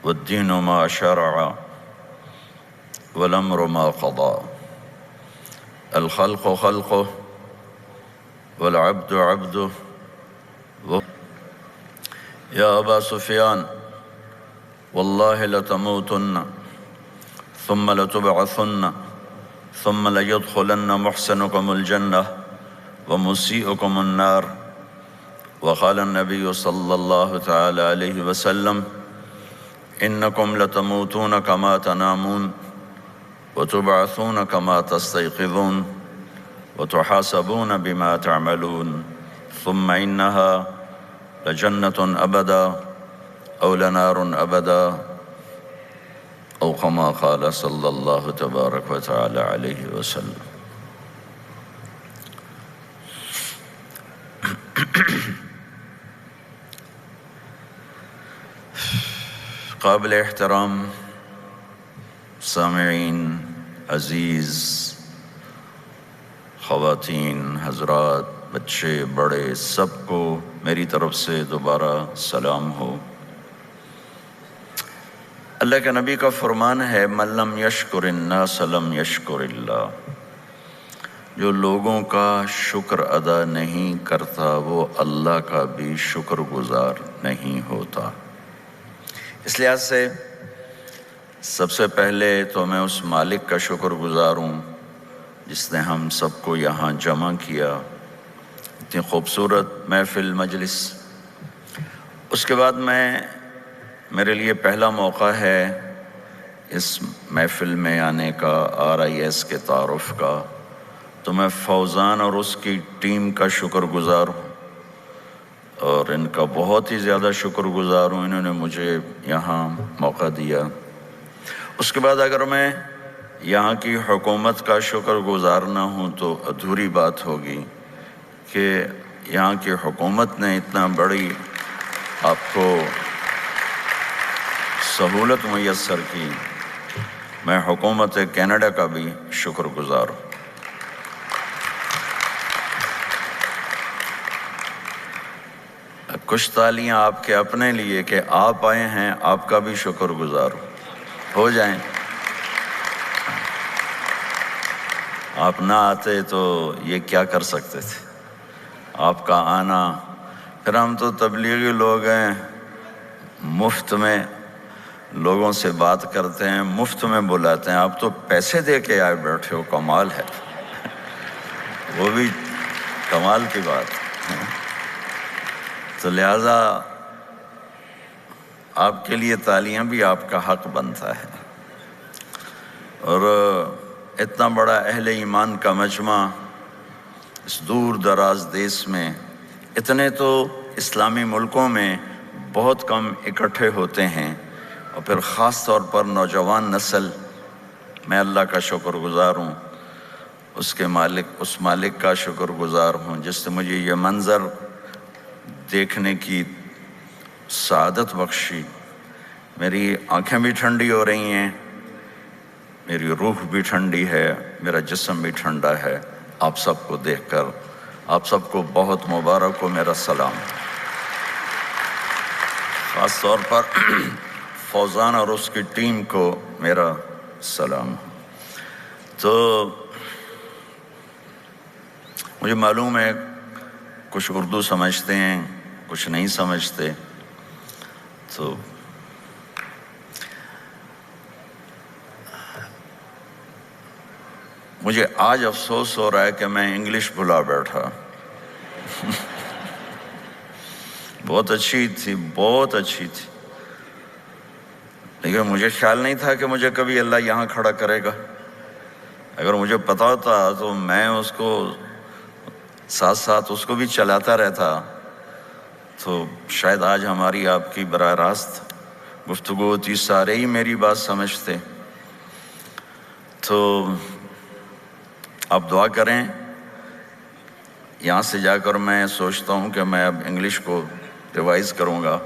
والدين ما شرع والأمر ما قضى الخلق خلقه والعبد عبده يا أبا سفيان والله لتموتن ثم لتبعثن ثم ليدخلن محسنكم الجنة ومسيئكم النار وقال النبي صلى الله تعالى عليه وسلم إنكم لتموتون كما تنامون وتبعثون كما تستيقظون وتحاسبون بما تعملون ثم إنها لجنة أبدا أو لنار أبدا أو كما قال صلى الله تبارك وتعالى عليه وسلم. قابل احترام سامعین، عزیز خواتین، حضرات، بچے بڑے، سب کو میری طرف سے دوبارہ سلام ہو۔ اللہ کے نبی کا فرمان ہے من لم یشکر الناس لم یشکر اللہ، جو لوگوں کا شکر ادا نہیں کرتا وہ اللہ کا بھی شکر گزار نہیں ہوتا۔ اس لحاظ سے سب سے پہلے تو میں اس مالک کا شکر گزار ہوں جس نے ہم سب کو یہاں جمع کیا، اتنی خوبصورت محفل مجلس۔ اس کے بعد میرے لیے پہلا موقع ہے اس محفل میں آنے کا، RIS کے تعارف کا، تو میں فوزان اور اس کی ٹیم کا شکر گزار ہوں اور ان کا بہت ہی زیادہ شکر گزار ہوں، انہوں نے مجھے یہاں موقع دیا۔ اس کے بعد اگر میں یہاں کی حکومت کا شکر گزار نہ ہوں تو ادھوری بات ہوگی کہ یہاں کی حکومت نے اتنا بڑی آپ کو سہولت میسر کی۔ میں حکومت کینیڈا کا بھی شکر گزار ہوں۔ کچھ تالیاں آپ کے اپنے لیے کہ آپ آئے ہیں، آپ کا بھی شکر گزار ہو جائیں۔ آپ نہ آتے تو یہ کیا کر سکتے تھے؟ آپ کا آنا، پھر ہم تو تبلیغی لوگ ہیں، مفت میں لوگوں سے بات کرتے ہیں، مفت میں بلاتے ہیں، آپ تو پیسے دے کے آئے بیٹھے ہو، کمال ہے، وہ بھی کمال کی بات ہے۔ تو لہٰذا آپ کے لیے تالیاں بھی آپ کا حق بنتا ہے۔ اور اتنا بڑا اہل ایمان کا مجمع اس دور دراز دیس میں، اتنے تو اسلامی ملکوں میں بہت کم اکٹھے ہوتے ہیں، اور پھر خاص طور پر نوجوان نسل، میں اللہ کا شکر گزار ہوں، اس مالک کا شکر گزار ہوں جس نے مجھے یہ منظر دیکھنے کی سعادت بخشی۔ میری آنکھیں بھی ٹھنڈی ہو رہی ہیں، میری روح بھی ٹھنڈی ہے، میرا جسم بھی ٹھنڈا ہے آپ سب کو دیکھ کر۔ آپ سب کو بہت مبارک ہو، میرا سلام۔ خاص طور پر فوزان اور اس کی ٹیم کو میرا سلام۔ تو مجھے معلوم ہے کچھ اردو سمجھتے ہیں، کچھ نہیں سمجھتے، تو مجھے آج افسوس ہو رہا ہے کہ میں انگلش بھلا بیٹھا۔ بہت اچھی تھی، بہت اچھی تھی، لیکن مجھے خیال نہیں تھا کہ مجھے کبھی اللہ یہاں کھڑا کرے گا۔ اگر مجھے پتا ہوتا تو میں اس کو ساتھ ساتھ اس کو بھی چلاتا رہتا، تو شاید آج ہماری آپ کی براہ راست گفتگو ہوتی، سارے ہی میری بات سمجھتے۔ تو آپ دعا کریں، یہاں سے جا کر میں سوچتا ہوں کہ میں اب انگلش کو ریوائز کروں گا۔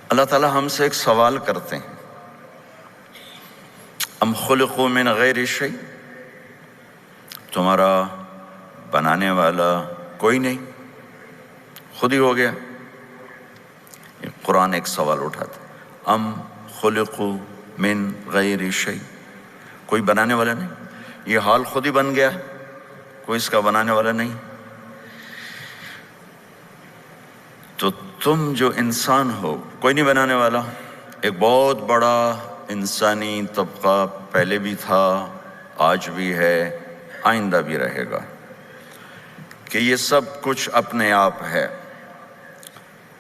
اللہ تعالیٰ ہم سے ایک سوال کرتے ہیں، ام خلقوا من غیر شیء، تمہارا بنانے والا کوئی نہیں، خود ہی ہو گیا۔ قرآن ایک سوال اٹھاتا، ام خلقوا من غیر شیء، کوئی بنانے والا نہیں، یہ حال خود ہی بن گیا، کوئی اس کا بنانے والا نہیں۔ تو تم جو انسان ہو کوئی نہیں بنانے والا۔ ایک بہت بڑا انسانی طبقہ پہلے بھی تھا، آج بھی ہے، آئندہ بھی رہے گا، کہ یہ سب کچھ اپنے آپ ہے۔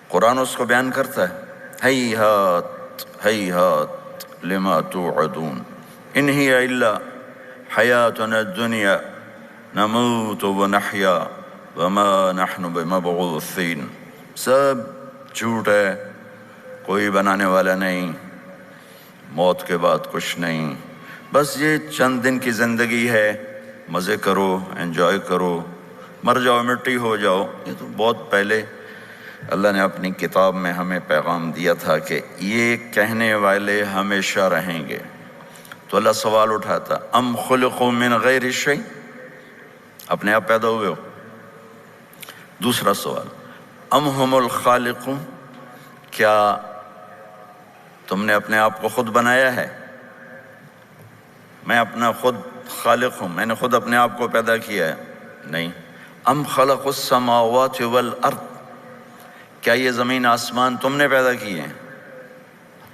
قرآن اس کو بیان کرتا ہے، ہیہات ہیہات لما توعدون ان ہی الا حیاتنا الدنیا نموت ونحیا وما نحن بمبعوثین، سب جھوٹ ہے، کوئی بنانے والا نہیں، موت کے بعد کچھ نہیں، بس یہ چند دن کی زندگی ہے، مزے کرو، انجوائے کرو، مر جاؤ مٹی ہو جاؤ۔ یہ تو بہت پہلے اللہ نے اپنی کتاب میں ہمیں پیغام دیا تھا کہ یہ کہنے والے ہمیشہ رہیں گے۔ تو اللہ سوال اٹھاتا، ام خلقوا من غیر شیء، اپنے آپ پیدا ہوئے ہو؟ دوسرا سوال، ام ہم الخالقون، کیا تم نے اپنے آپ کو خود بنایا ہے؟ میں اپنا خود خالق ہوں، میں نے خود اپنے آپ کو پیدا کیا ہے؟ نہیں۔ ام خلق السماوات والارض، کیا یہ زمین آسمان تم نے پیدا کیے ہیں؟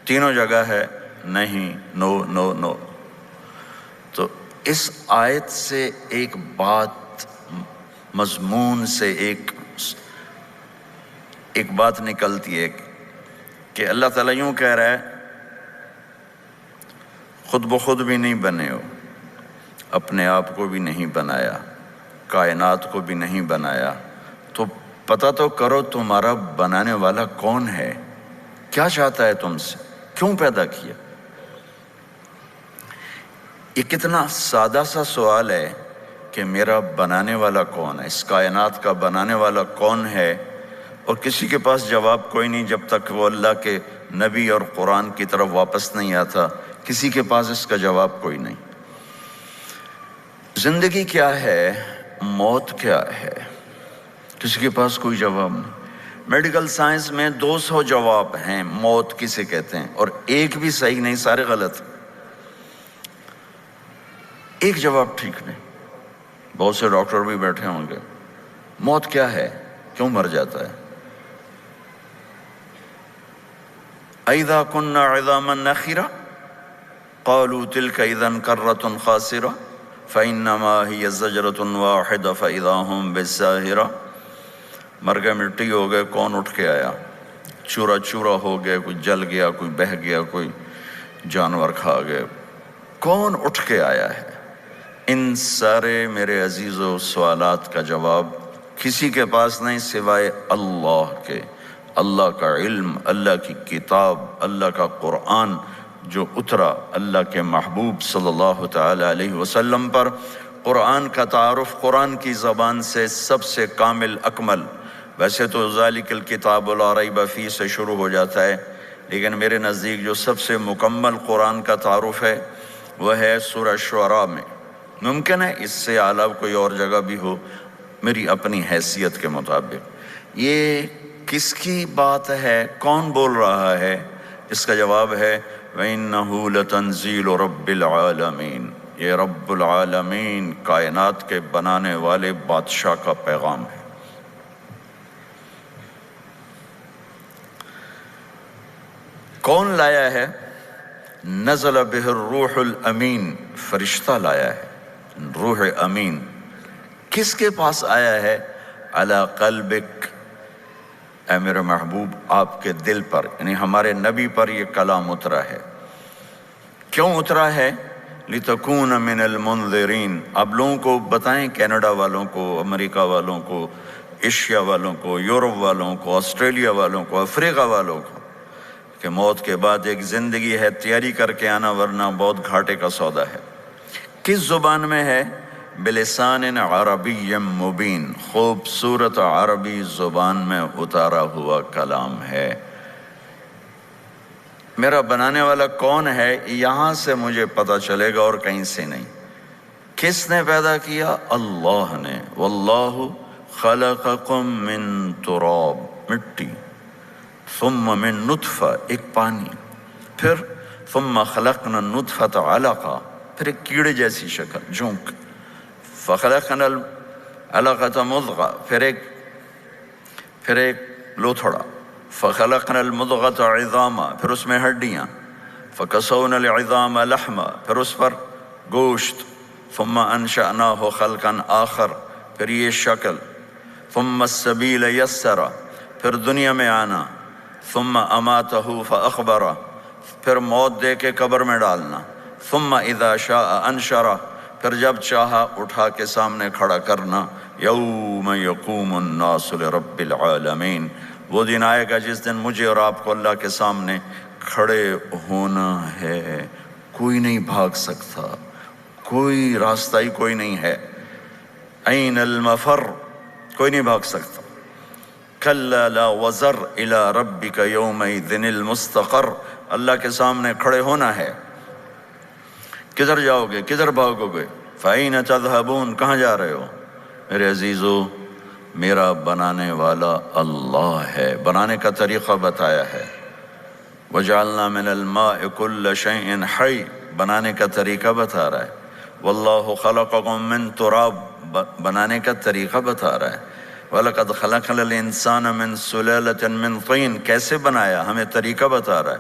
تینوں جگہ ہے نہیں، نو نو نو۔ تو اس آیت سے ایک بات، مضمون سے ایک بات نکلتی ہے کہ اللہ تعالیٰ یوں کہہ رہا ہے، خود بخود بھی نہیں بنے ہو، اپنے آپ کو بھی نہیں بنایا، کائنات کو بھی نہیں بنایا، تو پتہ تو کرو تمہارا بنانے والا کون ہے، کیا چاہتا ہے تم سے، کیوں پیدا کیا؟ یہ کتنا سادہ سا سوال ہے کہ میرا بنانے والا کون ہے، اس کائنات کا بنانے والا کون ہے، اور کسی کے پاس جواب کوئی نہیں جب تک وہ اللہ کے نبی اور قرآن کی طرف واپس نہیں آتا، کسی کے پاس اس کا جواب کوئی نہیں۔ زندگی کیا ہے، موت کیا ہے، کسی کے پاس کوئی جواب نہیں۔ میڈیکل سائنس میں 200 جواب ہیں موت کسے کہتے ہیں، اور ایک بھی صحیح نہیں، سارے غلط، ایک جواب ٹھیک نہیں۔ بہت سے ڈاکٹر بھی بیٹھے ہوں گے، موت کیا ہے، کیوں مر جاتا ہے؟ اَإِذَا كُنَّا عِظَامًا نَخِرَةً قَالُوا تِلْكَ إِذًا كَرَّةٌ خَاسِرَةٌ فَإِنَّمَا هِيَ زَجْرَةٌ وَاحِدَةٌ فَإِذَا هُمْ بِالسَّاهِرَةِ، مر گئے، مٹی ہو گئے، کون اٹھ کے آیا؟ چورا چورا ہو گئے، کوئی جل گیا، کوئی بہہ گیا، کوئی جانور کھا گئے، کون اٹھ کے آیا ہے؟ ان سارے میرے عزیزو سوالات کا جواب کسی کے پاس نہیں سوائے اللہ کے۔ اللہ کا علم، اللہ کی کتاب، اللہ کا قرآن جو اترا اللہ کے محبوب صلی اللہ تعالی علیہ وسلم پر۔ قرآن کا تعارف قرآن کی زبان سے سب سے کامل اکمل، ویسے تو ذالک الکتاب لا ریب فیہ سے شروع ہو جاتا ہے، لیکن میرے نزدیک جو سب سے مکمل قرآن کا تعارف ہے وہ ہے سورہ شعراء میں۔ ممکن ہے اس سے اعلیٰ کوئی اور جگہ بھی ہو، میری اپنی حیثیت کے مطابق۔ یہ کس کی بات ہے، کون بول رہا ہے؟ اس کا جواب ہے وَإِنَّهُ لَتَنزِيلُ رَبِّ الْعَالَمِينَ، یہ رب العالمین کائنات کے بنانے والے بادشاہ کا پیغام ہے۔ کون لایا ہے؟ نزل بہ الروح الامین، فرشتہ لایا ہے، روح امین۔ کس کے پاس آیا ہے؟ علی قلبک، اے میرے محبوب آپ کے دل پر، یعنی ہمارے نبی پر یہ کلام اترا ہے۔ کیوں اترا ہے؟ لتکون من المنذرین، آپ لوگوں کو بتائیں، کینیڈا والوں کو، امریکہ والوں کو، ایشیا والوں کو، یورپ والوں کو، آسٹریلیا والوں کو، افریقہ والوں کو، کہ موت کے بعد ایک زندگی ہے، تیاری کر کے آنا ورنہ بہت گھاٹے کا سودا ہے۔ کس زبان میں ہے؟ بلسان عربی مبین، خوبصورت عربی زبان میں اتارا ہوا کلام ہے۔ میرا بنانے والا کون ہے یہاں سے مجھے پتہ چلے گا اور کہیں سے نہیں۔ کس نے پیدا کیا؟ اللہ نے۔ واللہ خلقکم من تراب، مٹی، ثم من نطفہ، ایک پانی، پھر ثم خلقنا النطفۃ علقہ، پھر ایک کیڑے جیسی شکل، جھونک، فخلقنا العلقۃ مضغہ، پھر ایک لوتھڑا، فخلقنا المضغۃ عظاما، پھر اس میں ہڈیاں، فکسونا العظام لحما، پھر اس پر گوشت، ثم انشأناہ خلقا آخر، پھر یہ شکل، ثم السبیل یسرا، پھر دنیا میں آنا، ثم اماتہ فاخبرہ، پھر موت دے کے قبر میں ڈالنا، ثم اذا شاء انشرہ، پھر جب چاہا اٹھا کے سامنے کھڑا کرنا، یوم یقوم الناس لرب العالمین، وہ دن آئے گا جس دن مجھے اور آپ کو اللہ کے سامنے کھڑے ہونا ہے، کوئی نہیں بھاگ سکتا، کوئی راستہ ہی کوئی نہیں ہے، این المفر، کوئی نہیں بھاگ سکتا، کلا لا وزر الی ربک یومئذ المستقر، اللہ کے سامنے کھڑے ہونا ہے، کدھر جاؤ گے، کدھر بھاگو گے؟ فَأَيْنَ تَذْهَبُونَ، کہاں جا رہے ہو؟ میرے عزیزو، میرا بنانے والا اللہ ہے، بنانے کا طریقہ بتایا ہے، وَجَعَلْنَا مِنَ الْمَاءِ كُلَّ شَيْءٍ حَيٍّ، بنانے کا طریقہ بتا رہا ہے، وَاللَّهُ خَلَقَكُم مِّن تُرَابٍ، بنانے کا طریقہ بتا رہا ہے، وَلَقَدْ خَلَقْنَا الْإِنسَانَ مِن سُلَالَةٍ مِّن طِينٍ، کیسے بنایا ہمیں طریقہ بتا رہا ہے،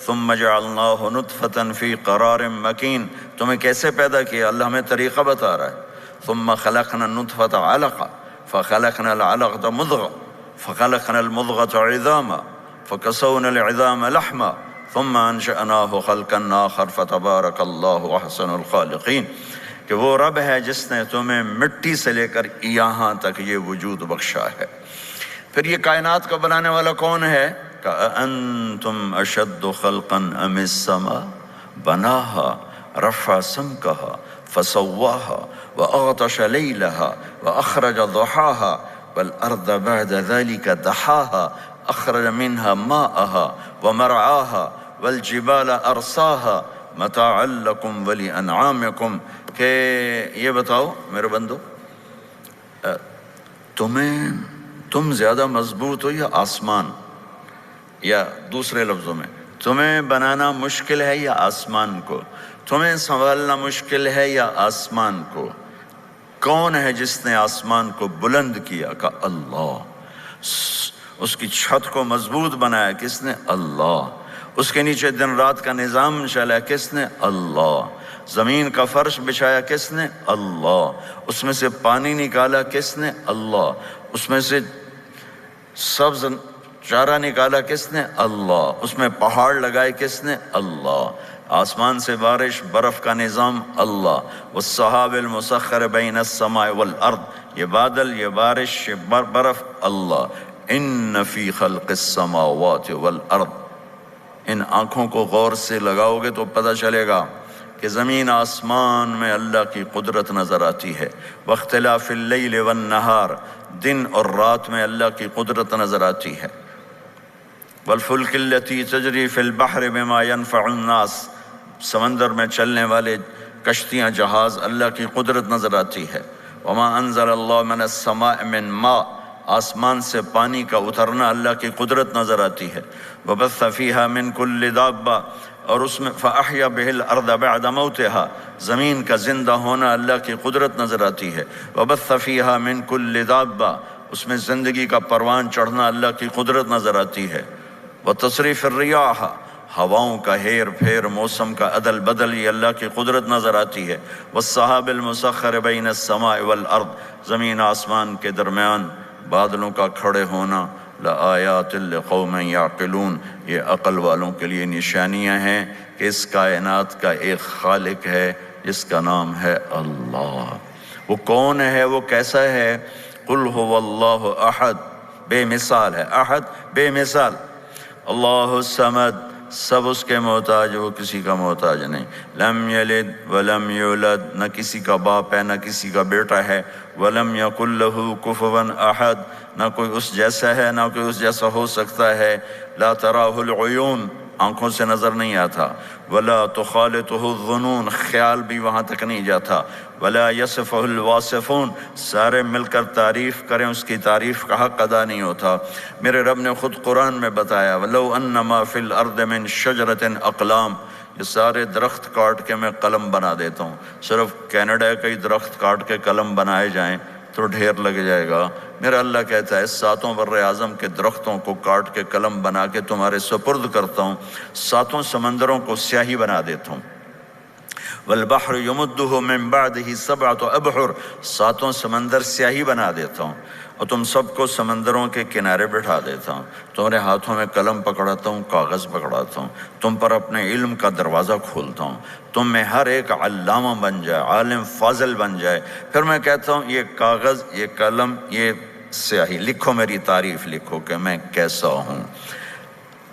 ثُمَّ جَعَلْنَاهُ نُطْفَةً فِي قَرَارٍ مَّكِينٍ، تمہیں کیسے پیدا کیا اللہ ہمیں طریقہ بتا رہا ہے، ثُمَّ خَلَقْنَا النُّطْفَةَ عَلَقَةً فَخَلَقْنَا الْعَلَقَةَ مُضْغَةً فَخَلَقْنَا الْمُضْغَةَ عِظَامًا فَكَسَوْنَا الْعِظَامَ لَحْمًا ثُمَّ أَنشَأْنَاهُ خَلْقًا آخَرَ فَتَبَارَكَ اللَّهُ أَحْسَنُ الْخَالِقِينَ، کہ وہ رب ہے جس نے تمہیں مٹی سے لے کر یہاں تک یہ وجود بخشا ہے۔ پھر یہ کائنات کا بنانے والا کون ہے؟ کأنتم اشد خلقا ام السماء بناها رفع سمكها فسواها واغطش ليلها واخرج ضحاها والارض بعد ذلك دحاها اخرج منها ماءها ومرعاها والجبال ارساها متاعا لكم ولانعامكم، کہ یہ بتاؤ میرے بندو، تم زیادہ مضبوط ہو یا آسمان؟ یا دوسرے لفظوں میں، تمہیں بنانا مشکل ہے یا آسمان کو؟ تمہیں سنبھالنا مشکل ہے یا آسمان کو؟ کون ہے جس نے آسمان کو بلند کیا؟ کہ اللہ۔ اس کی چھت کو مضبوط بنایا کس نے؟ اللہ۔ اس کے نیچے دن رات کا نظام چلا کس نے؟ اللہ۔ زمین کا فرش بچھایا کس نے؟ اللہ۔ اس میں سے پانی نکالا کس نے؟ اللہ۔ اس میں سے سبز چارہ نکالا کس نے؟ اللہ۔ اس میں پہاڑ لگائے کس نے؟ اللہ۔ آسمان سے بارش، برف کا نظام اللہ۔ والسحاب المسخر بین السماء والارض، یہ بادل، یہ بارش، یہ برف اللہ۔ ان فی خلق السماوات والارض، ان آنکھوں کو غور سے لگاؤ گے تو پتہ چلے گا کہ زمین آسمان میں اللہ کی قدرت نظر آتی ہے۔ واختلاف اللیل والنہار، دن اور رات میں اللہ کی قدرت نظر آتی ہے۔ والفلک التی تجری فی البحر بما ينفع الناس، سمندر میں چلنے والے کشتیاں، جہاز، اللہ کی قدرت نظر آتی ہے۔ وما انزل اللہ من السماء من ماء، آسمان سے پانی کا اترنا اللہ کی قدرت نظر آتی ہے۔ وبث فیہا من کل دابہ، اور اس میں فأحیا بہ الارض بعد موتہا، زمین کا زندہ ہونا اللہ کی قدرت نظر آتی ہے۔ وبث فیہا من کل دابہ، اس میں زندگی کا پروان چڑھنا اللہ کی قدرت نظر آتی ہے۔ وتصریف الریاح، ہواؤں کا ہیر پھیر، موسم کا عدل بدل، یہ اللہ کی قدرت نظر آتی ہے۔ والسحاب المسخر بین السماء والارض، زمین آسمان کے درمیان بادلوں کا کھڑے ہونا، لآیات لقوم یعقلون، یہ عقل والوں کے لیے نشانیاں ہیں کہ اس کائنات کا ایک خالق ہے جس کا نام ہے اللہ۔ وہ کون ہے؟ وہ کیسا ہے؟ قل هو اللہ احد، بے مثال ہے، احد بے مثال، اللہ الصمد، سب اس کے محتاج، وہ کسی کا محتاج نہیں، لم یلد ولم یولد، نہ کسی کا باپ ہے نہ کسی کا بیٹا ہے، ولم یکن لہ کفوا احد، نہ کوئی اس جیسا ہے نہ کوئی اس جیسا ہو سکتا ہے، لا تراہ العیون، آنکھوں سے نظر نہیں آتا، ولا تخالطہ الظنون، خیال بھی وہاں تک نہیں جاتا، ولا یصفہ الواصفون، سارے مل کر تعریف کریں اس کی تعریف کا حق ادا نہیں ہوتا۔ میرے رب نے خود قرآن میں بتایا وَلَوْ أَنَّمَا فِي الْأَرْضِ مِنْ شَجَرَةٍ أَقْلَامٍ، یہ سارے درخت کاٹ کے میں قلم بنا دیتا ہوں، صرف کینیڈا کے درخت کاٹ کے قلم بنائے جائیں تو ڈھیر لگ جائے گا۔ میرا اللہ کہتا ہے ساتوں بر اعظم کے درختوں کو کاٹ کے قلم بنا کے تمہارے سپرد کرتا ہوں، ساتوں سمندروں کو سیاہی بنا دیتا ہوں۔ والبحر یمدہ من بعدہ سبعۃ ابحر، ساتوں سمندر سیاہی بنا دیتا ہوں اور تم سب کو سمندروں کے کنارے بٹھا دیتا ہوں، تمہارے ہاتھوں میں قلم پکڑاتا ہوں، کاغذ پکڑاتا ہوں، تم پر اپنے علم کا دروازہ کھولتا ہوں، تم میں ہر ایک علامہ بن جائے، عالم فاضل بن جائے۔ پھر میں کہتا ہوں یہ کاغذ، یہ قلم، یہ سیاہی، لکھو میری تعریف، لکھو کہ میں کیسا ہوں،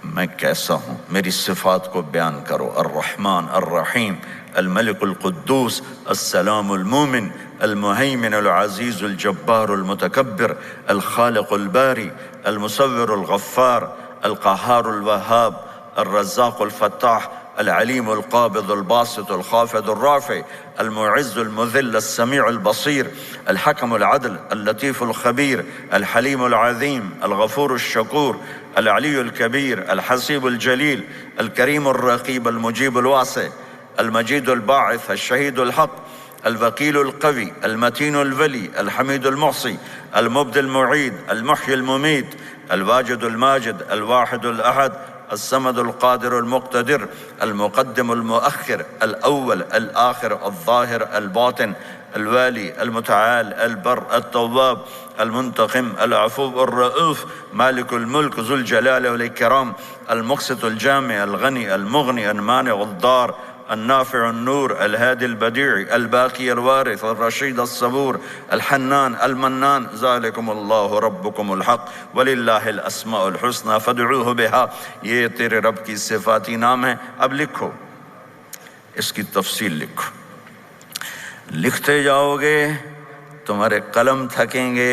میں کیسا ہوں، میری صفات کو بیان کرو، الرحمن الرحیم، الملک القدوس، السلام المومن، المہیمن العزیز الجبار المتکبر، الخالق الباری، المصور الغفار، القہار الوہاب، الرزاق الفتاح، العلیم القابض الباسط الخافض الرافع، المعز المذل السمیع البصیر، الحکم العدل، اللطیف الخبیر، الحلیم العظیم، الغفور الشکور، العلی الکبیر، الحسیب الجلیل، الکریم الرقیب، المجیب الواسع، المجید الباعث، الشہید الحق، الوکیل القوی، المتین الولی، الحمید المحصی، المبدی المعید، المحیی الممیت، الواجد الماجد، الواحد الاحد، الصمد القادر المقتدر، المقدم المؤخر، الاول الآخر، الظاہر الباطن، الوالی المتعال، البر التواب، المنتقم، العفو الرؤوف، مالک الملک، ذو الجلال والاکرام، المقسط الجامع، الغنی المغنی، المانع الضار، النافع النور، الهادي البديع، الباقي الوارث، الرشيد الصبور، الحنان المنان، ذلكم الله ربكم الحق وللہ الاسماء الحسنى فادعوه بها، یہ تیرے رب کی صفاتی نام ہے۔ اب لکھو، اس کی تفصیل لکھو، لکھتے جاؤ گے تمہارے قلم تھکیں گے،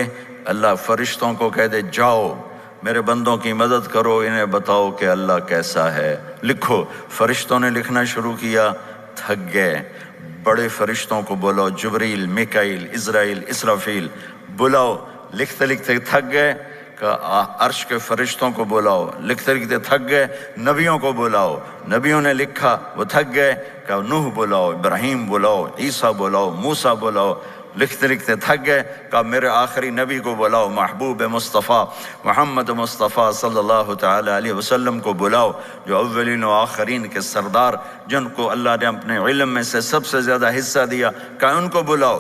اللہ فرشتوں کو کہہ دے جاؤ میرے بندوں کی مدد کرو، انہیں بتاؤ کہ اللہ کیسا ہے۔ لکھو، فرشتوں نے لکھنا شروع کیا، تھک گئے، بڑے فرشتوں کو بلاؤ، جبریل، میکائیل، اسرائیل، اسرافیل بلاؤ، لکھتے لکھتے تھک گئے، کہ عرش کے فرشتوں کو بلاؤ، لکھتے لکھتے تھک گئے، نبیوں کو بلاؤ، نبیوں نے لکھا وہ تھک گئے، کہ نوح بلاؤ، ابراہیم بلاؤ، عیسیٰ بلاؤ، موسیٰ بلاؤ، لکھتے لکھتے تھک گئے، کہ میرے آخری نبی کو بلاؤ، محبوب مصطفیٰ محمد مصطفیٰ صلی اللہ تعالی علیہ وسلم کو بلاؤ، جو اولین و آخرین کے سردار، جن کو اللہ نے اپنے علم میں سے سب سے زیادہ حصہ دیا، کہ ان کو بلاؤ۔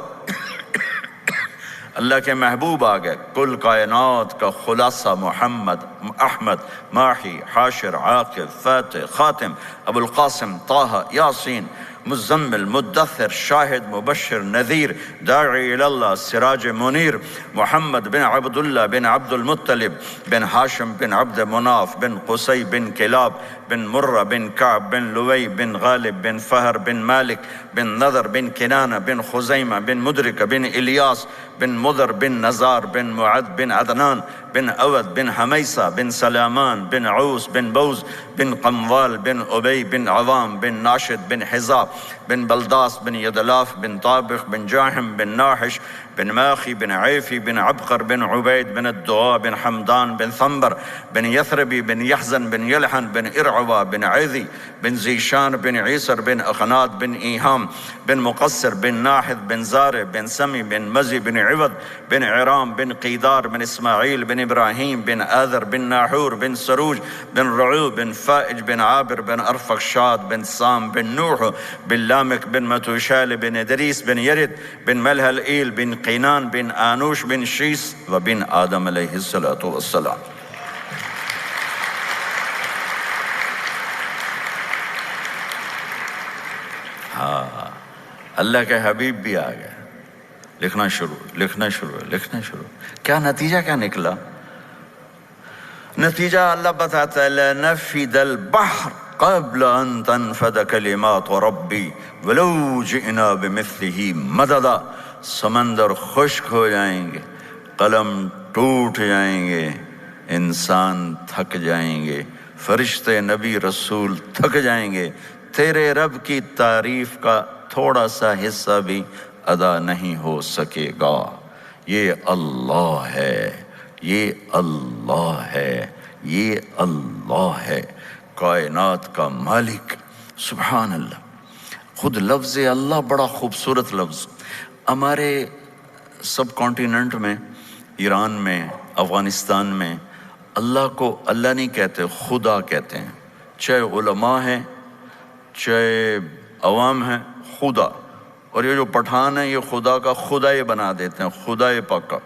اللہ کے محبوب آ گئے، کل کائنات کا خلاصہ محمد، احمد، ماحی، حاشر، عاقب، فاتح، خاتم، ابو القاسم، طہ، یاسین، مزمل، مدثر، شاہد، مبشر، نذیر، داعی اللہ، سراج منیر، محمد بن عبداللہ بن عبد المطلب بن ہاشم بن عبد مناف بن قصی بن کلاب بن مرہ بن کعب بن لوی بن غالب بن فہر بن مالک بن نذر بن کنانہ بن خزیمہ بن مدرک بن الیاس بن مضر بن نزار بن معد بن عدنان بن اود بن حمیسہ بن سلامان بن عوس بن بوز بن قموال بن ابی بن عوام بن ناشد بن حزاب بن بلداس بن یدلاف بن طابخ بن جاحم بن ناحش بن ماخی بن عیفی بن عبقر بن عبید بن الدعاء بن حمدان بن ثمبر بن یثربی بن یحزن بن یلحن بن ارعوا بن عیذی بن زیشان بن عیسر بن اخنات بن ایہام بن مقصر بن ناحد بن زارع بن سمی بن مزی بن عوض بن عرام بن قیدار بن اسماعیل بن ابراہیم بن آذر بن ناحور بن سروج بن رعو بن فائج بن عابر بن ارفخشاد بن سام بن نوح بن لامک بن متوشال بن ادریس بن یرد بن ملہل ایل بن قینان بن آنوش بن شیس و بن آدم علیہ السلام۔ ہاں، اللہ کے حبیب بھی آ گئے، لکھنا شروع۔ کیا نتیجہ کیا نکلا؟ نتیجہ اللہ بتاتا ہے لَنَفِدَ الْبَحْرُ قَبْلَ أَن تَنْفَدَ كَلِمَاتُ رَبِّي وَلَوْ جِئْنَا بِمِثْلِهِ مَدَدًا، سمندر خشک ہو جائیں گے، قلم ٹوٹ جائیں گے، انسان تھک جائیں گے، فرشتے نبی رسول تھک جائیں گے، تیرے رب کی تعریف کا تھوڑا سا حصہ بھی ادا نہیں ہو سکے گا۔ یہ اللہ ہے، یہ اللہ ہے، یہ اللہ ہے، کائنات کا مالک۔ سبحان اللہ۔ خود لفظ اللہ بڑا خوبصورت لفظ۔ ہمارے سب کانٹیننٹ میں، ایران میں، افغانستان میں اللہ کو اللہ نہیں کہتے، خدا کہتے ہیں، چاہے علماء ہیں چاہے عوام ہیں، خدا۔ اور یہ جو پٹھان ہیں یہ خدا کا خدا ہی بنا دیتے ہیں، خدا پاکا،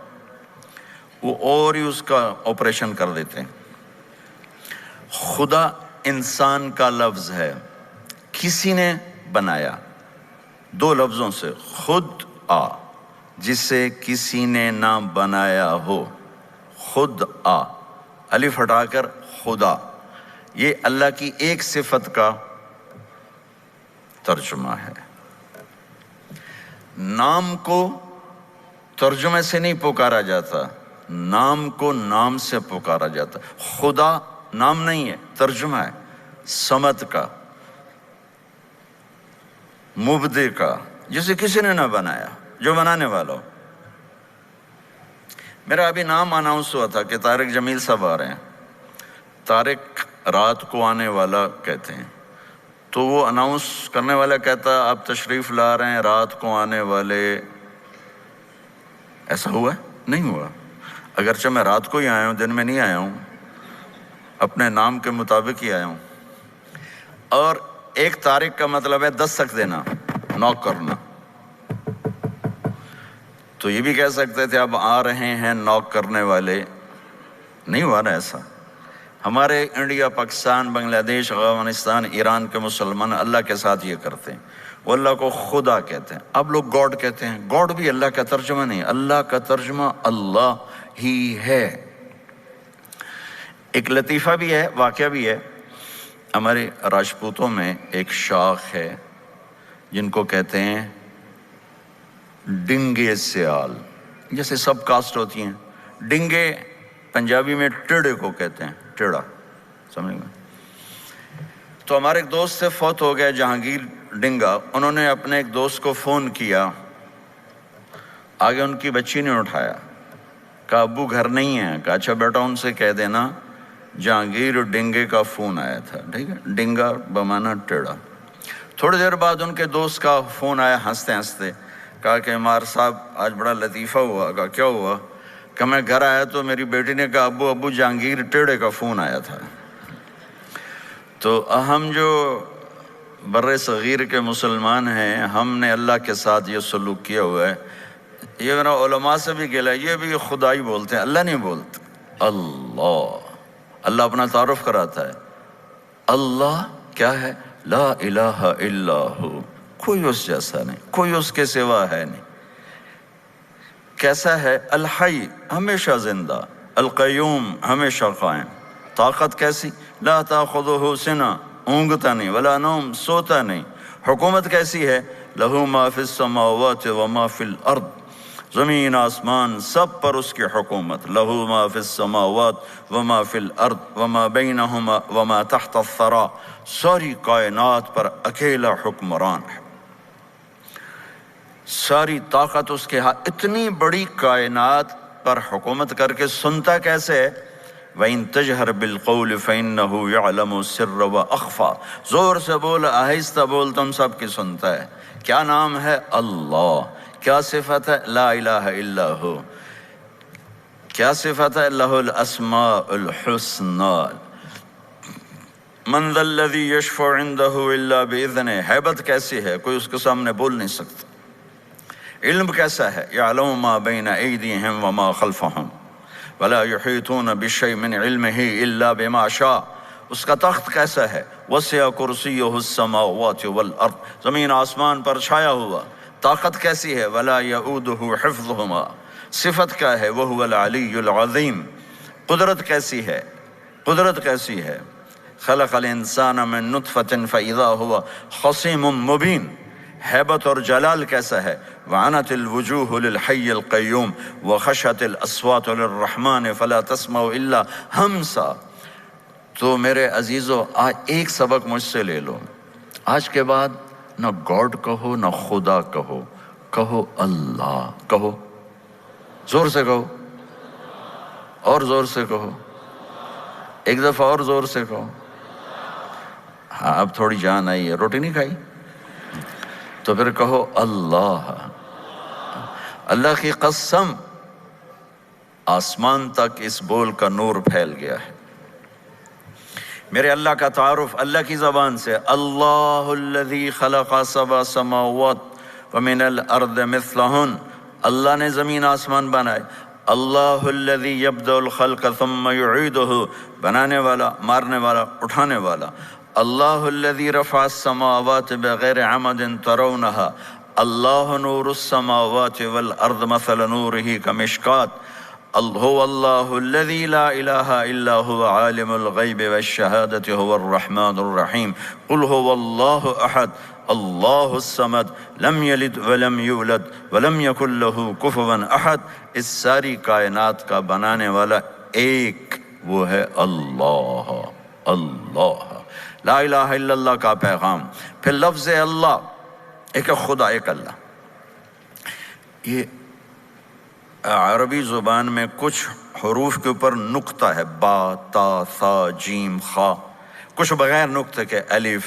وہ اور ہی اس کا آپریشن کر دیتے ہیں۔ خدا انسان کا لفظ ہے، کسی نے بنایا دو لفظوں سے، خود آ، جسے کسی نے نہ بنایا ہو، خود آ، الف ہٹا کر خدا، یہ اللہ کی ایک صفت کا ترجمہ ہے۔ نام کو ترجمے سے نہیں پکارا جاتا، نام کو نام سے پکارا جاتا۔ خدا نام نہیں ہے، ترجمہ ہے، صمد کا، مبدع کا، جسے کسی نے نہ بنایا، جو بنانے والا ہو۔ میرا ابھی نام اناؤنس ہوا تھا کہ طارق جمیل صاحب آ رہے ہیں۔ طارق رات کو آنے والا کہتے ہیں، تو وہ اناؤنس کرنے والا کہتا آپ تشریف لا رہے ہیں رات کو آنے والے۔ ایسا ہوا ہے؟ نہیں ہوا، اگرچہ میں رات کو ہی آیا ہوں، دن میں نہیں آیا ہوں، اپنے نام کے مطابق ہی آیا ہوں۔ اور ایک طارق کا مطلب ہے دستک دینا، نوک کرنا، تو یہ بھی کہہ سکتے تھے اب آ رہے ہیں نوک کرنے والے، نہیں ہوا نا ایسا۔ ہمارے انڈیا، پاکستان، بنگلہ دیش، افغانستان، ایران کے مسلمان اللہ کے ساتھ یہ کرتے ہیں، وہ اللہ کو خدا کہتے ہیں۔ اب لوگ گاڈ کہتے ہیں، گاڈ بھی اللہ کا ترجمہ نہیں، اللہ کا ترجمہ اللہ ہی ہے۔ ایک لطیفہ بھی ہے، واقعہ بھی ہے۔ ہمارے راجپوتوں میں ایک شاخ ہے جن کو کہتے ہیں ڈنگے سیال، جیسے سب کاسٹ ہوتی ہیں۔ ڈنگے پنجابی میں ٹیڑے کو کہتے ہیں، ٹیڑا، سمجھ گئے؟ تو ہمارے ایک دوست سے فوت ہو گیا جہانگیر ڈنگا، انہوں نے اپنے ایک دوست کو فون کیا، آگے ان کی بچی نے اٹھایا، کہا ابو گھر نہیں ہے، کہا اچھا بیٹا ان سے کہہ دینا جہانگیر ڈنگے کا فون آیا تھا، ٹھیک ہے، ڈنگا بمانا ٹیڑا۔ تھوڑی دیر بعد ان کے دوست کا فون آیا ہنستے ہنستے، کہا کہ عمار صاحب آج بڑا لطیفہ ہوا۔ کہا کیا ہوا؟ کہ میں گھر آیا تو میری بیٹی نے کہا ابو جہانگیر ٹیڑے کا فون آیا تھا۔ تو ہم جو بر صغیر کے مسلمان ہیں، ہم نے اللہ کے ساتھ یہ سلوک کیا ہوا ہے۔ یہ میرا علماء سے بھی گلا، یہ بھی خدا ہی بولتے ہیں، اللہ نہیں بولتے۔ اللہ، اللہ اپنا تعارف کراتا ہے، اللہ کیا ہے؟ لا الہ الا ہو، کوئی اس جیسا نہیں، کوئی اس کے سوا ہے نہیں۔ کیسا ہے؟ الحی، ہمیشہ زندہ، القیوم، ہمیشہ قائم۔ طاقت کیسی؟ لا تاخذہ سنہ، اونگتا نہیں، ولا نوم، سوتا نہیں۔ حکومت کیسی ہے؟ لہ ما فی السماوات وما فی الارض، زمین آسمان سب پر اس کی حکومت۔ لہ ما فی السماوات وما فی الارض وما بینہما وما تحت الثری، ساری کائنات پر اکیلا حکمران ہے، ساری طاقت اس کے ہاتھ۔ اتنی بڑی کائنات پر حکومت کر کے سنتا کیسے ہے؟ وَإِن تَجْهَرْ بِالْقَوْلِ فَإِنَّهُ يَعْلَمُ السِّرَّ وَأَخْفَى، زور سے بول، آہستہ بول، تم سب کی سنتا ہے۔ کیا نام ہے؟ اللہ۔ کیا صفت ہے؟ لا الہ الا ہو۔ کیا صفت ہے؟ لہ الاسماء الحسنى۔ من ذا الذی یشفع عندہ الا بإذنہ، ہیبت کیسی ہے؟ کوئی اس کے سامنے بول نہیں سکتا۔ علم کیسا ہے؟ یعلم ما بین ایدیہم وما خلفہم ولا یحیطون بشیء من علمہ الا بما شاء۔ اس کا تخت کیسا ہے؟ وسع کرسیہ السماوات والارض، زمین آسمان پر چھایا ہوا۔ طاقت کیسی ہے؟ ولا یؤودہ حفظہما، صفت کیا ہے؟ وہو العلی العظیم۔ قدرت کیسی ہے؟ قدرت کیسی ہے؟ خلق الانسان من نطفۃ فاذا هو خصیم مبین۔ ہیبت اور جلال کیسا ہے؟ وعنت الوجوہ للحی القیوم وخشت الاصوات للرحمن فلا تسمع الا ہمسا۔ تو میرے عزیزو آج ایک سبق مجھ سے لے لو، آج کے بعد نہ گاڈ کہو نہ خدا کہو، کہو اللہ، کہو زور سے کہو، اور زور سے کہو، ایک دفعہ اور زور سے کہو۔ ہاں اب تھوڑی جان آئی ہے، روٹی نہیں کھائی تو پھر کہو اللہ۔ اللہ کی قسم آسمان تک اس بول کا نور پھیل گیا ہے۔ میرے اللہ کا تعارف اللہ کی زبان سے، اللہ الذی خلق سبع سماوات ومن الارض مثلہن، اللہ نے زمین آسمان بنائے۔ اللہ الذی یبدأ الخلق ثم یعیدہ، بنانے والا، مارنے والا، اٹھانے والا۔ اللہ الذی رفع السماوات بغیر عمد ترونہا، اللہ نور السماوات والارض مثل نورہ کمشکات، هو اللہ الذی لا الہ الا هو عالم الغیب والشہادۃ هو الرحمن الرحیم، قل هو اللہ احد اللہ الصمد لم یلد ولم یولد ولم یکن له کفوا احد۔ اس ساری کائنات کا بنانے والا ایک، وہ ہے اللہ۔ اللہ، لا الہ الا اللہ کا پیغام۔ پھر لفظ اللہ، ایک خدا، ایک اللہ۔ یہ عربی زبان میں کچھ حروف کے اوپر نقطہ ہے، با، تا، ثا، جیم، خا، کچھ بغیر نقطے کے، الف،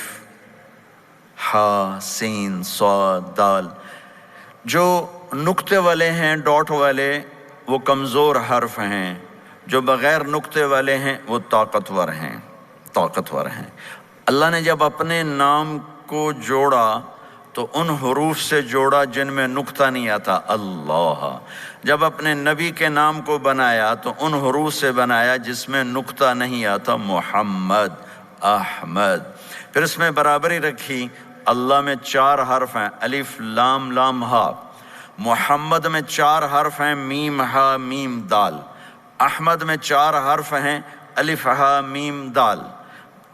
ہا، سین، صاد، دال۔ جو نقطے والے ہیں، ڈاٹ والے، وہ کمزور حرف ہیں، جو بغیر نقطے والے ہیں وہ طاقتور ہیں، طاقتور ہیں۔ اللہ نے جب اپنے نام کو جوڑا تو ان حروف سے جوڑا جن میں نقطہ نہیں آتا، اللہ۔ جب اپنے نبی کے نام کو بنایا تو ان حروف سے بنایا جس میں نقطہ نہیں آتا، محمد، احمد۔ پھر اس میں برابری رکھی، اللہ میں 4 حرف ہیں، الف، لام، لام، ہا۔ محمد میں 4 حرف ہیں، میم، ہا، میم، دال۔ احمد میں 4 حرف ہیں، الف، ہا، میم، دال۔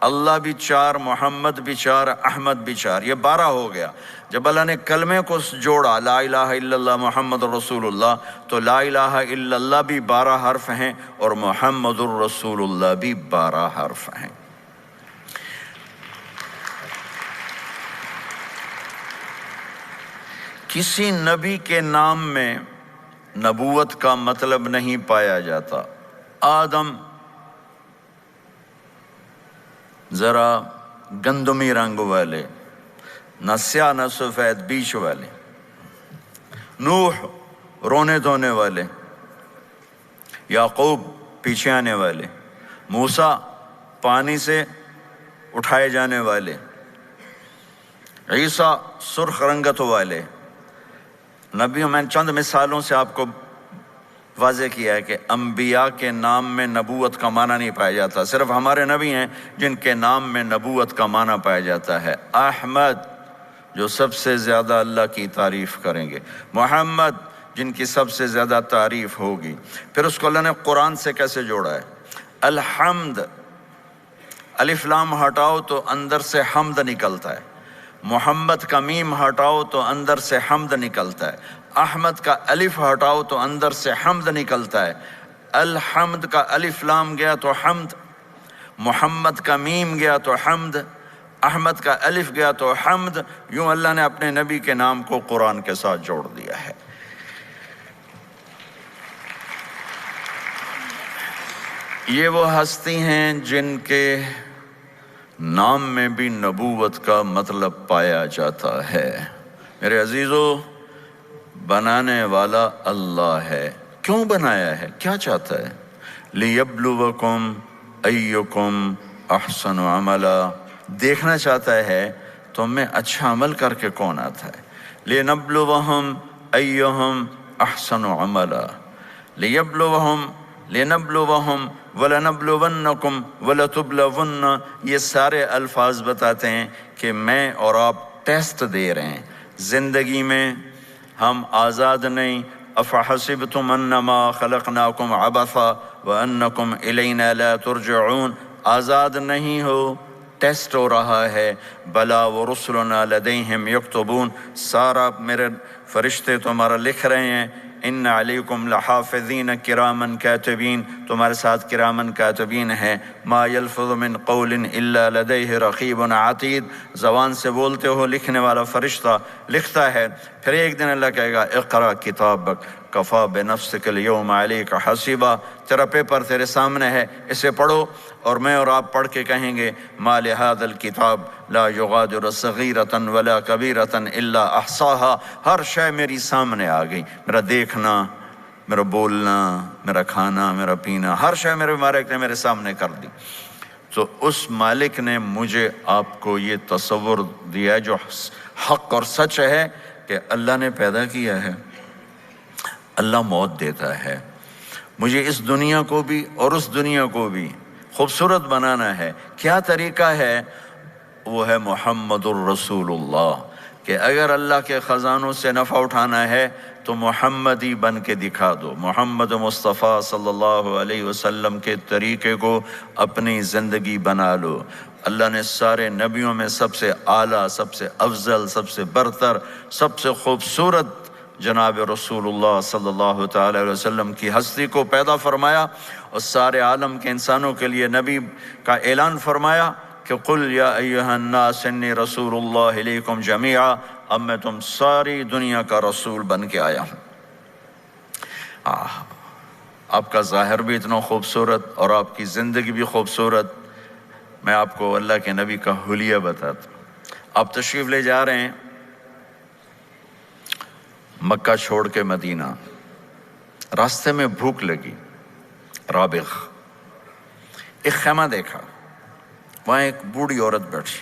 اللہ بھی 4، محمد بھی 4، احمد بھی 4، یہ 12 ہو گیا۔ جب اللہ نے کلمے کو جوڑا، لا الہ الا اللہ محمد الرسول اللہ، تو لا الہ الا اللہ بھی 12 حرف ہیں اور محمد الرسول اللہ بھی 12 حرف ہیں۔ کسی نبی کے نام میں نبوت کا مطلب نہیں پایا جاتا۔ آدم ذرا گندمی رنگ والے، نہ سیاہ نہ سفید، بیچ والے۔ نوح رونے دھونے والے، یعقوب پیچھے آنے والے، موسیٰ پانی سے اٹھائے جانے والے، عیسیٰ سرخ رنگت والے۔ نبیوں میں چند مثالوں سے آپ کو واضح کیا ہے کہ انبیاء کے نام میں نبوت کا معنی نہیں پایا جاتا، صرف ہمارے نبی ہیں جن کے نام میں نبوت کا معنی پایا جاتا ہے۔ احمد جو سب سے زیادہ اللہ کی تعریف کریں گے، محمد جن کی سب سے زیادہ تعریف ہوگی۔ پھر اس کو اللہ نے قرآن سے کیسے جوڑا ہے؟ الحمد، الف لام ہٹاؤ تو اندر سے حمد نکلتا ہے، محمد کا میم ہٹاؤ تو اندر سے حمد نکلتا ہے، احمد کا الف ہٹاؤ تو اندر سے حمد نکلتا ہے، الحمد کا الف لام گیا تو حمد، محمد کا میم گیا تو حمد، احمد کا الف گیا تو حمد۔ یوں اللہ نے اپنے نبی کے نام کو قرآن کے ساتھ جوڑ دیا ہے۔ یہ وہ ہستی ہیں جن کے نام میں بھی نبوت کا مطلب پایا جاتا ہے۔ میرے عزیزو، بنانے والا اللہ ہے۔ کیوں بنایا ہے؟ کیا چاہتا ہے؟ لِيَبْلُوَكُمْ أَيُّكُمْ أَحْسَنُ عَمَلًا، دیکھنا چاہتا ہے تم میں اچھا عمل کر کے کون آتا ہے۔ لِنَبْلُوَهُمْ أَيُّهُمْ أَحْسَنُ عَمَلًا، لِنَبْلُوَهُمْ وَلَنَبْلُوَنَّكُمْ وَلَتُبْلَوُنَّ، یہ سارے الفاظ بتاتے ہیں کہ میں اور آپ ٹیسٹ دے رہے ہیں۔ زندگی میں ہم آزاد نہیں۔ افحسبتم انما خلقناکم عبثا وانکم الینا لا ترجعون، آزاد نہیں ہو، ٹیسٹ ہو رہا ہے۔ بلا ورسلنا لدیہم یکتبون، سارا میرے فرشتے تمہارا لکھ رہے ہیں، ان علیکم لحافظین کرامن کاتبین، تمہارے ساتھ کرامن کاتبین ہیں، ما یلفظ من قول الا لدیہ رقیب عتید، زبان سے بولتے ہو لکھنے والا فرشتہ لکھتا ہے۔ پھر ایک دن اللہ کہے گا اقرأ کتابک کفا بنفسک اليوم علیک حسیبا، تیرا پیپر تیرے سامنے ہے، اسے پڑھو، اور میں اور آپ پڑھ کے کہیں گے ما لہذا الکتاب لا یغادر صغیرۃ ولا کبیرۃ الا احصاها، ہر شے میری سامنے آ گئی، میرا دیکھنا، میرا بولنا، میرا کھانا، میرا پینا، ہر شے میرے مالک نے میرے سامنے کر دی۔ تو اس مالک نے مجھے آپ کو یہ تصور دیا جو حق اور سچ ہے کہ اللہ نے پیدا کیا ہے، اللہ موت دیتا ہے، مجھے اس دنیا کو بھی اور اس دنیا کو بھی خوبصورت بنانا ہے۔ کیا طریقہ ہے؟ وہ ہے محمد الرسول اللہ، کہ اگر اللہ کے خزانوں سے نفع اٹھانا ہے تو محمدی بن کے دکھا دو، محمد مصطفیٰ صلی اللہ علیہ وسلم کے طریقے کو اپنی زندگی بنا لو۔ اللہ نے سارے نبیوں میں سب سے اعلیٰ، سب سے افضل، سب سے برتر، سب سے خوبصورت جناب رسول اللہ صلی اللہ تعالی علیہ وسلم کی ہستی کو پیدا فرمایا، اور سارے عالم کے انسانوں کے لیے نبی کا اعلان فرمایا کہ قل یا ایہا الناس انی رسول اللہ الیکم جمیعا، اب میں تم ساری دنیا کا رسول بن کے آیا ہوں۔ آپ کا ظاہر بھی اتنا خوبصورت اور آپ کی زندگی بھی خوبصورت۔ میں آپ کو اللہ کے نبی کا حلیہ بتاتا ہوں۔ آپ تشریف لے جا رہے ہیں مکہ چھوڑ کے مدینہ، راستے میں بھوک لگی، رابغ، ایک خیمہ دیکھا، وہاں ایک بوڑھی عورت بیٹھی۔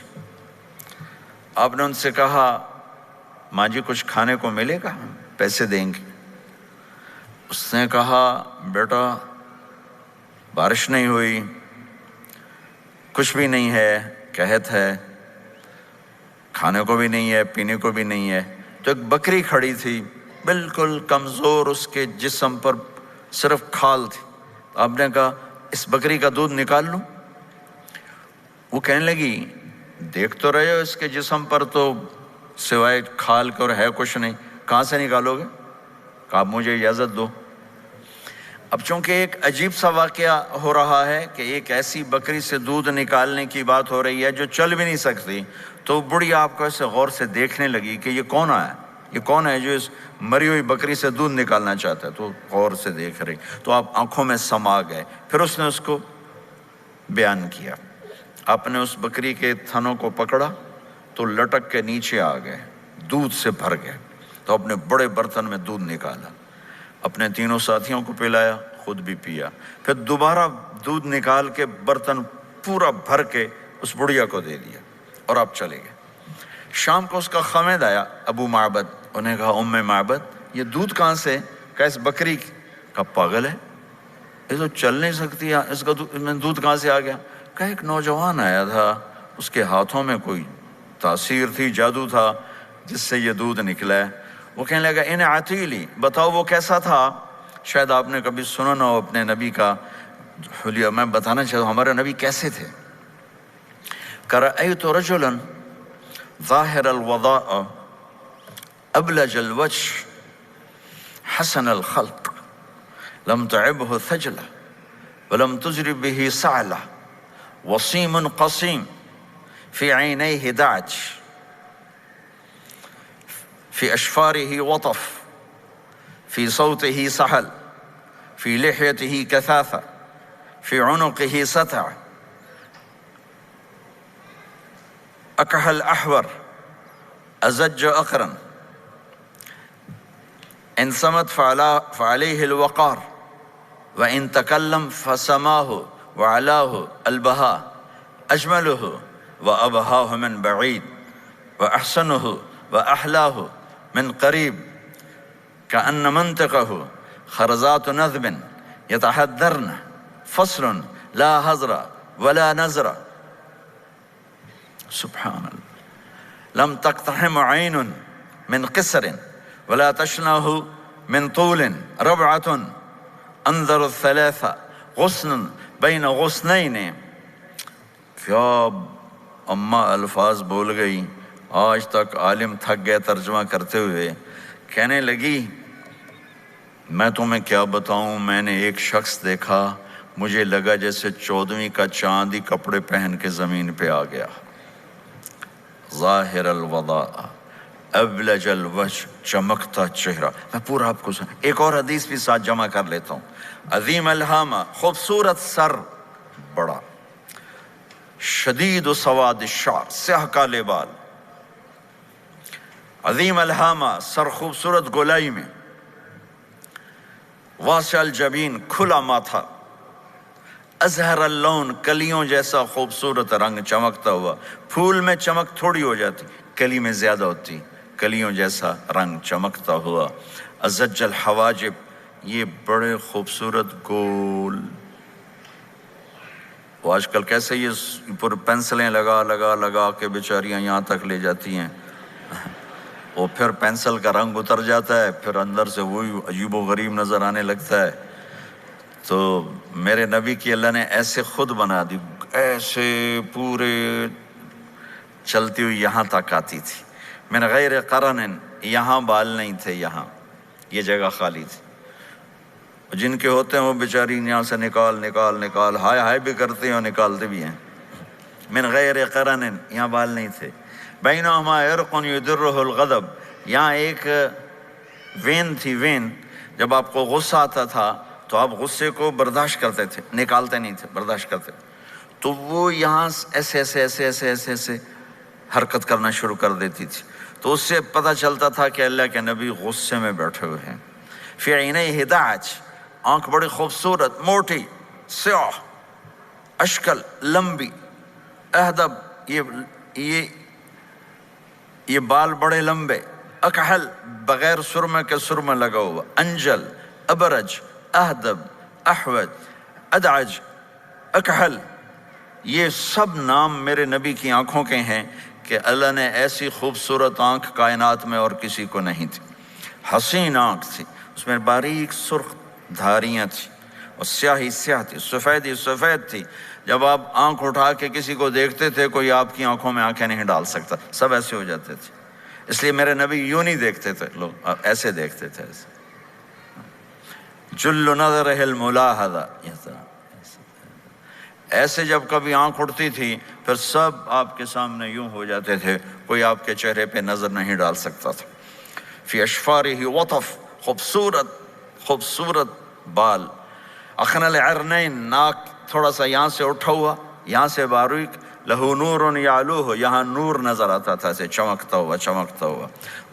آپ نے ان سے کہا ماں جی کچھ کھانے کو ملے گا؟ پیسے دیں گے۔ اس نے کہا بیٹا بارش نہیں ہوئی، کچھ بھی نہیں ہے، قحط ہے، کھانے کو بھی نہیں ہے، پینے کو بھی نہیں ہے۔ تو ایک بکری کھڑی تھی، بالکل کمزور، اس کے جسم پر صرف کھال تھی۔ آپ نے کہا اس بکری کا دودھ نکال لوں؟ وہ کہنے لگی دیکھ تو رہے ہو اس کے جسم پر تو سوائے کھال کے اور ہے کچھ نہیں، کہاں سے نکالو گے؟ کہا مجھے اجازت دو۔ اب چونکہ ایک عجیب سا واقعہ ہو رہا ہے کہ ایک ایسی بکری سے دودھ نکالنے کی بات ہو رہی ہے جو چل بھی نہیں سکتی، تو بڑھی آپ کو ایسے غور سے دیکھنے لگی کہ یہ کون ہے، یہ کون ہے جو اس مری ہوئی بکری سے دودھ نکالنا چاہتا ہے؟ تو غور سے دیکھ رہی، تو آپ آنکھوں میں سما گئے۔ پھر اس نے اس کو بیان کیا۔ آپ نے اس بکری کے تھنوں کو پکڑا تو لٹک کے نیچے آ گئے، دودھ سے بھر گئے۔ تو اپنے بڑے برتن میں دودھ نکالا، اپنے تینوں ساتھیوں کو پلایا، خود بھی پیا، پھر دوبارہ دودھ نکال کے برتن پورا بھر کے اس بڑھیا کو دے دیا، اور آپ چلے گئے۔ شام کو اس کا خامد آیا، ابو معبد، انہیں کہا ام معبد یہ دودھ کہاں سے؟ کہا اس بکری کی۔ کہا پاگل ہے، یہ تو چل نہیں سکتی، اس کا دودھ کہاں سے آ گیا؟ کہا ایک نوجوان آیا تھا، اس کے ہاتھوں میں کوئی تاثیر تھی، جادو تھا، جس سے یہ دودھ نکلا ہے۔ وہ کہنے لگا ان عتیلی، بتاؤ وہ کیسا تھا؟ شاید آپ نے کبھی سنا نہ ہو اپنے نبی کا حلیہ، میں بتانا چاہتا ہوں ہمارے نبی کیسے تھے۔ رأیت رجلا ظاہر الوضاء ابلج الوجه حسن الخلق لم تعبه ثجلة ولم تجرب به سعلة وصيم قصيم في عينيه دعج في أشفاره وطف في صوته سحل في لحيته كثافة في عنقه ستع أكحل أحور أزج أقرن إن صمت فعليه الوقار وإن تكلم فسماه وعلاه البهاء أجمله وأبهاه من بعيد وأحسنه وأحلاه من قريب كأن منطقه خرزات نذب يتحذرن فصل لا هزر ولا نزر سبحان الله لم تقتحم عين من قصر ولا تشنه من طول ربعة انظر الثلاثة غصن بين غصنين۔ کیا اماں الفاظ بول گئی، آج تک عالم تھک گئے ترجمہ کرتے ہوئے۔ کہنے لگی میں تمہیں کیا بتاؤں، میں نے ایک شخص دیکھا، مجھے لگا جیسے 14ویں کا چاند ہی کپڑے پہن کے زمین پہ آ گیا، ظاہر الوضاء ابلج الوجه، چمکتا چہرہ۔ میں پورا آپ کو ایک اور حدیث بھی ساتھ جمع کر لیتا ہوں۔ عظیم الہامہ، خوبصورت سر، بڑا، شدید سواد الشعر، سیاہ کالے بال، عظیم الہامہ، سر خوبصورت گولائی میں، واسع الجبین، کھلا ماتھا، ازہر اللون، کلیوں جیسا خوبصورت رنگ چمکتا ہوا، پھول میں چمک تھوڑی ہو جاتی، کلی میں زیادہ ہوتی، کلیوں جیسا رنگ چمکتا ہوا، ازج الحواجب، یہ بڑے خوبصورت گول، وہ آج کل کیسے یہ پر پینسلیں لگا لگا لگا کے بیچاریاں یہاں تک لے جاتی ہیں، وہ پھر پینسل کا رنگ اتر جاتا ہے، پھر اندر سے وہی عجیب و غریب نظر آنے لگتا ہے۔ تو میرے نبی کی اللہ نے ایسے خود بنا دی، ایسے پورے چلتی ہوئی یہاں تک آتی تھی، من غیر قرن، یہاں بال نہیں تھے، یہاں یہ جگہ خالی تھی، جن کے ہوتے ہیں وہ بیچاری یہاں سے نکال نکال نکال ہائے ہائے بھی کرتے ہیں اور نکالتے بھی ہیں۔ من غیر قرن، یہاں بال نہیں تھے، بینہما عرق یدرہ الغضب، یہاں ایک وین تھی، وین، جب آپ کو غصہ آتا تھا تو آپ غصے کو برداشت کرتے تھے، نکالتے نہیں تھے، برداشت کرتے، تو وہ یہاں ایسے ایسے ایسے ایسے ایسے ایسے حرکت کرنا شروع کر دیتی تھی، تو اس سے پتہ چلتا تھا کہ اللہ کے نبی غصے میں بیٹھے ہوئے ہیں۔ فی عینیہ دعج، آنکھ بڑی خوبصورت، موٹی، سیاہ، اشکل، لمبی، اہدب، یہ بال بڑے لمبے، اکحل، بغیر سرمے کے سرمہ لگا ہوا، انجل، ابرج، اہدب، احوج، ادعج، اکحل، یہ سب نام میرے نبی کی آنکھوں کے ہیں کہ اللہ نے ایسی خوبصورت آنکھ کائنات میں اور کسی کو نہیں تھی۔ حسین آنکھ تھی، اس میں باریک سرخ دھاریاں تھی، اور سیاہی سیاہ تھی، سفیدی سفید تھی، جب آپ آنکھ اٹھا کے کسی کو دیکھتے تھے کوئی آپ کی آنکھوں میں آنکھیں نہیں ڈال سکتا، سب ایسے ہو جاتے تھے، اس لیے میرے نبی یوں نہیں دیکھتے تھے، لوگ ایسے دیکھتے تھے، جل نظرہ الملاحظہ، ایسے جب کبھی آنکھ اٹھتی تھی پھر سب آپ کے سامنے یوں ہو جاتے تھے، کوئی آپ کے چہرے پہ نظر نہیں ڈال سکتا تھا۔ فی اشفارہ وطف، خوبصورت خوبصورت بال، اخن العرنین، ناک تھوڑا سا یہاں سے اٹھا ہوا، یہاں سے باریک، لہو نور یعلوہ، یہاں نور نظر آتا تھا اسے چمکتا ہوا چمکتا ہوا،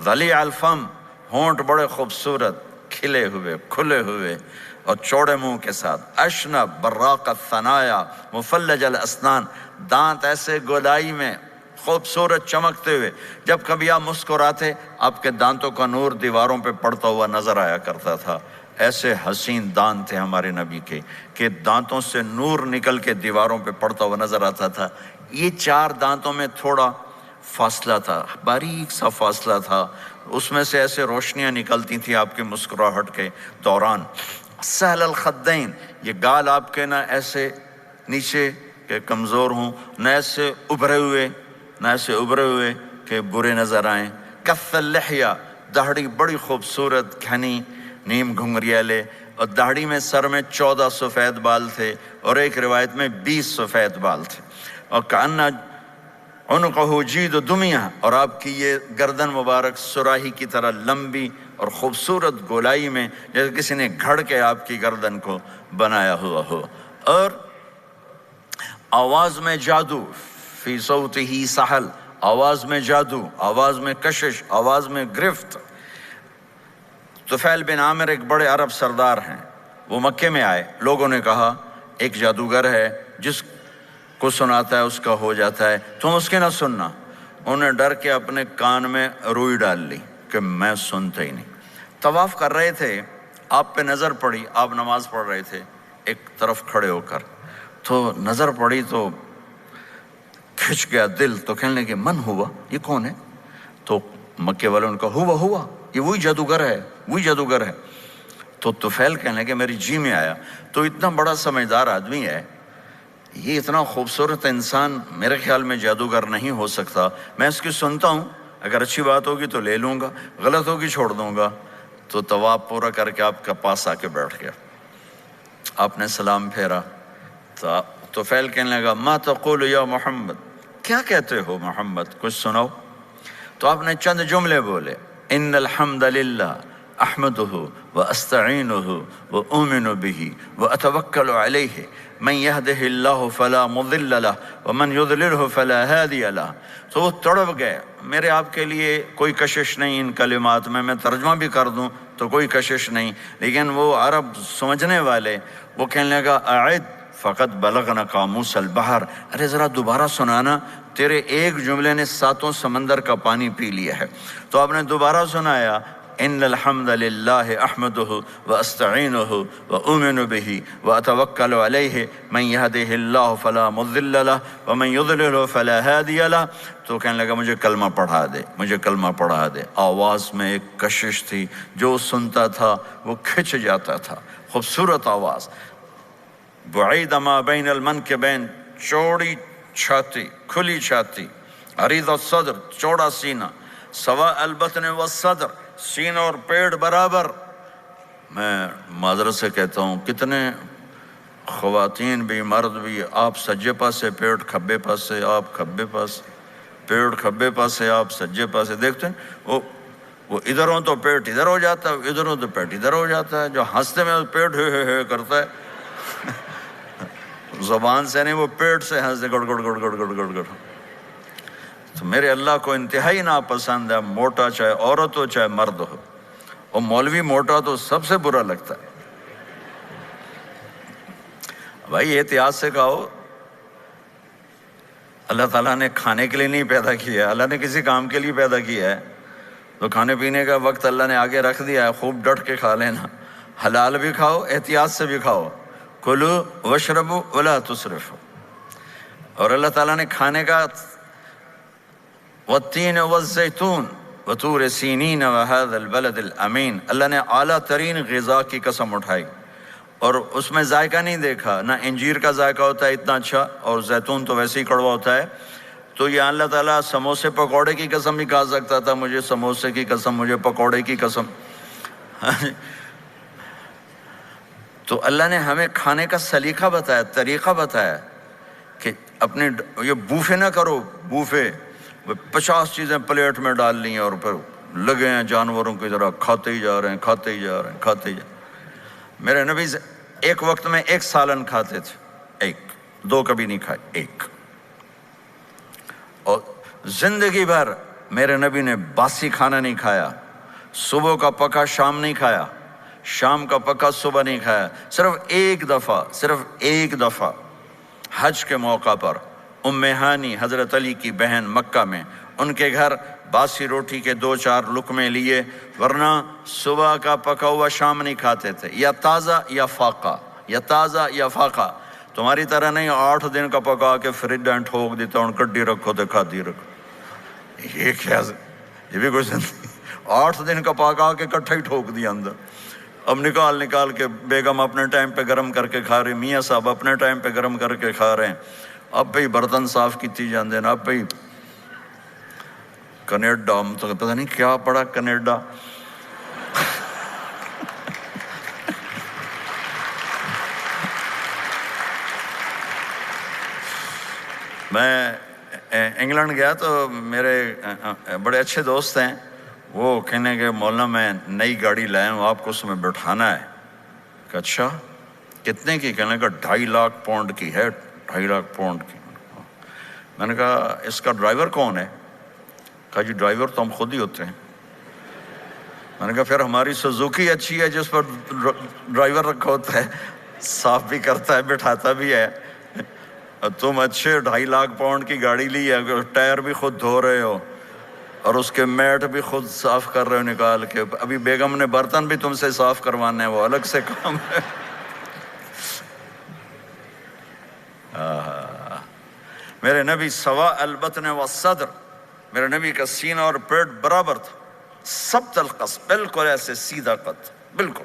ضلیع الفم، ہونٹ بڑے خوبصورت، کھلے ہوئے کھلے ہوئے اور چوڑے منہ کے ساتھ، اشنب براق الثنایا، مفلج الاسنان، دانت ایسے گودائی میں خوبصورت چمکتے ہوئے، جب کبھی آپ مسکراتے آپ کے دانتوں کا نور دیواروں پہ پڑتا ہوا نظر آیا کرتا تھا، ایسے حسین دانت تھے ہمارے نبی کے کہ دانتوں سے نور نکل کے دیواروں پہ پڑتا ہوا نظر آتا تھا۔ یہ 4 دانتوں میں تھوڑا فاصلہ تھا، باریک سا فاصلہ تھا، اس میں سے ایسے روشنیاں نکلتی تھیں آپ کی مسکراہٹ کے دوران۔ سہل الخدین، یہ گال آپ کے نہ ایسے نیچے کہ کمزور ہوں، نہ ایسے ابھرے ہوئے کہ برے نظر آئیں۔ کث اللحیہ، داڑھی بڑی خوبصورت گھنی نیم گھنگریالے، اور داڑھی میں سر میں 14 سفید بال تھے، اور ایک روایت میں 20 سفید بال تھے، اور کأن عنقہ جید دمیہ، اور آپ کی یہ گردن مبارک سراہی کی طرح لمبی اور خوبصورت گولائی میں، جیسے کسی نے گھڑ کے آپ کی گردن کو بنایا ہوا ہو، اور آواز میں جادو، فی صوتہ سحل، آواز میں جادو، آواز میں کشش، آواز میں گرفت۔ طفیل بن عامر ایک بڑے عرب سردار ہیں، وہ مکے میں آئے، لوگوں نے کہا ایک جادوگر ہے جس کو سناتا ہے اس کا ہو جاتا ہے، تم اس کے نہ سننا۔ انہیں ڈر کے اپنے کان میں روئی ڈال لی کہ میں سنتا ہی نہیں۔ طواف کر رہے تھے، آپ پہ نظر پڑی، آپ نماز پڑھ رہے تھے ایک طرف کھڑے ہو کر، تو نظر پڑی تو کھچ گیا دل، تو کہنے لگے من ہوا، یہ کون ہے؟ تو مکے والوں نے کہا ہوا یہ وہی جادوگر ہے۔ تو طفیل کہنے لگے میری جی میں آیا، تو اتنا بڑا سمجھدار آدمی ہے، یہ اتنا خوبصورت انسان میرے خیال میں جادوگر نہیں ہو سکتا، میں اس کی سنتا ہوں، اگر اچھی بات ہوگی تو لے لوں گا، غلط ہوگی چھوڑ دوں گا۔ تو طواف پورا کر کے آپ کے پاس آ کے بیٹھ گیا. آپ نے سلام پھیرا تو فیل کہنے لگا ما تقول یا محمد، کیا کہتے ہو محمد، کچھ سناؤ. تو آپ نے چند جملے بولے، ان الحمد للہ احمدہ واستعینہ واؤمن بہ واتوکل علیہ من یہدہ اللہ فلا مضل لہ ومن یضللہ فلا ہادی لہ. تو وہ تڑپ گئے. میرے آپ کے لیے کوئی کشش نہیں ان کلمات میں ترجمہ بھی کر دوں تو کوئی کشش نہیں، لیکن وہ عرب سمجھنے والے وہ کہنے لگا اعد فقط بلغنا قاموس البحر، ارے ذرا دوبارہ سنانا، تیرے ایک جملے نے 7 سمندر کا پانی پی لیا ہے. تو آپ نے دوبارہ سنایا، ان الحمد للہ احمدہ واستعینہ واؤمن بہ واتوکل علیہ من یہدہ اللہ فلا مضل لہ ومن یضللہ فلا ہادی لہ. تو کہنے لگا مجھے کلمہ پڑھا دے، مجھے کلمہ پڑھا دے. آواز میں ایک کشش تھی، جو سنتا تھا وہ کھچ جاتا تھا. خوبصورت آواز، بعید ما بین المنکبین، چوڑی چھاتی، کھلی چھاتی، عریض الصدر، چوڑا سینہ، سواء البطن والصدر، سینہ اور پیٹ برابر. میں معذرت سے کہتا ہوں کتنے خواتین بھی مرد بھی، آپ سجے پاسے پیٹ کھبے پاسے، آپ کھبے پاسے پیٹ کھبے پاسے، آپ سجے پاسے. دیکھتے ہیں وہ ادھر ہوں تو پیٹ ادھر ہو جاتا ہے، ادھر ہوں تو پیٹ ادھر ہو جاتا ہے. جو ہنستے میں پیٹ ہے کرتا ہے، زبان سے نہیں، وہ پیٹ سے ہنستے گڑ گڑ گڑ گڑ گڑ گڑ گڑ. تو میرے اللہ کو انتہائی ناپسند ہے، موٹا چاہے عورت ہو چاہے مرد ہو. اور مولوی موٹا تو سب سے برا لگتا ہے. بھائی احتیاط سے کھاؤ. اللہ تعالیٰ نے کھانے کے لیے نہیں پیدا کیا ہے، اللہ نے کسی کام کے لیے پیدا کیا ہے. تو کھانے پینے کا وقت اللہ نے آگے رکھ دیا ہے، خوب ڈٹ کے کھا لینا. حلال بھی کھاؤ، احتیاط سے بھی کھاؤ. کلوا واشربوا ولا تسرفوا. اور اللہ تعالیٰ نے کھانے کا والتین والزیتون وطور سینین وهذا البلد الامین، اللہ نے اعلیٰ ترین غذا کی قسم اٹھائی اور اس میں ذائقہ نہیں دیکھا. نہ انجیر کا ذائقہ ہوتا ہے اتنا اچھا، اور زیتون تو ویسے ہی کڑوا ہوتا ہے. تو یہ اللہ تعالیٰ سموسے پکوڑے کی قسم بھی کھا سکتا تھا، مجھے سموسے کی قسم، مجھے پکوڑے کی قسم. تو اللہ نے ہمیں کھانے کا سلیقہ بتایا، طریقہ بتایا کہ اپنے یہ بوفے نہ کرو. بوفے 50 چیزیں پلیٹ میں ڈال لی ہیں اور پھر لگے ہیں جانوروں کی طرح کھاتے ہی جا رہے ہیں، کھاتے ہی جا رہے ہیں، کھاتے ہی جا رہے ہیں. میرے نبی ایک وقت میں 1 سالن کھاتے تھے، 1 2 کبھی نہیں کھائے، 1. اور زندگی بھر میرے نبی نے باسی کھانا نہیں کھایا. صبح کا پکا شام نہیں کھایا، شام کا پکا صبح نہیں کھایا. صرف ایک دفعہ حج کے موقع پر ام ہانی حضرت علی کی بہن مکہ میں، ان کے گھر باسی روٹی کے 2-4 لقمے لیے، ورنہ صبح کا پکا ہوا شام نہیں کھاتے تھے. یا تازہ یا فاقہ، یا تازہ یا فاقہ. تمہاری طرح نہیں 8 دن کا پکا کے فریج میں ٹھوک دیتا ہوں، کڈی رکھو تو کھاتی رکھو. یہ کیا، یہ بھی کوئی زندگی. 8 دن کا پکا کے کٹھا ہی ٹھوک دیا اندر. اب نکال کے بیگم اپنے ٹائم پہ گرم کر کے کھا رہے، میاں صاحب اپنے ٹائم پہ گرم کر کے کھا رہے ہیں. اب بھئی برتن صاف کیتی جاندے نا. اب بھئی کینیڈا، تو پتہ نہیں کیا پڑا کینیڈا. میں انگلینڈ گیا تو میرے بڑے اچھے دوست ہیں، وہ کہنے کہ مولانا میں نئی گاڑی لایا ہوں، آپ کو اس میں بٹھانا ہے. کہ اچھا کتنے کی؟ کہنے کا 2.5 لاکھ پاؤنڈ کی ہے. 2.5 لاکھ پاؤنڈ کی. میں نے کہا اس کا ڈرائیور کون ہے؟ کہا جی ڈرائیور تو ہم خود ہی ہوتے ہیں. میں نے کہا پھر ہماری سوزوکی اچھی ہے جس پر ڈرائیور رکھا ہوتا ہے، صاف بھی کرتا ہے بٹھاتا بھی ہے. تم اچھے 2.5 لاکھ پاؤنڈ کی گاڑی لی ہے، ٹائر بھی خود دھو رہے ہو اور اس کے میٹ بھی خود صاف کر رہے ہو نکال کے. ابھی بیگم نے برتن بھی تم سے صاف کروانے ہیں، وہ الگ سے کام ہے. میرے نبی سواء البطن والصدر، میرے نبی کا سینہ اور پیٹ برابر تھا. سبط القص، بالکل ایسے سیدھا قد، بالکل.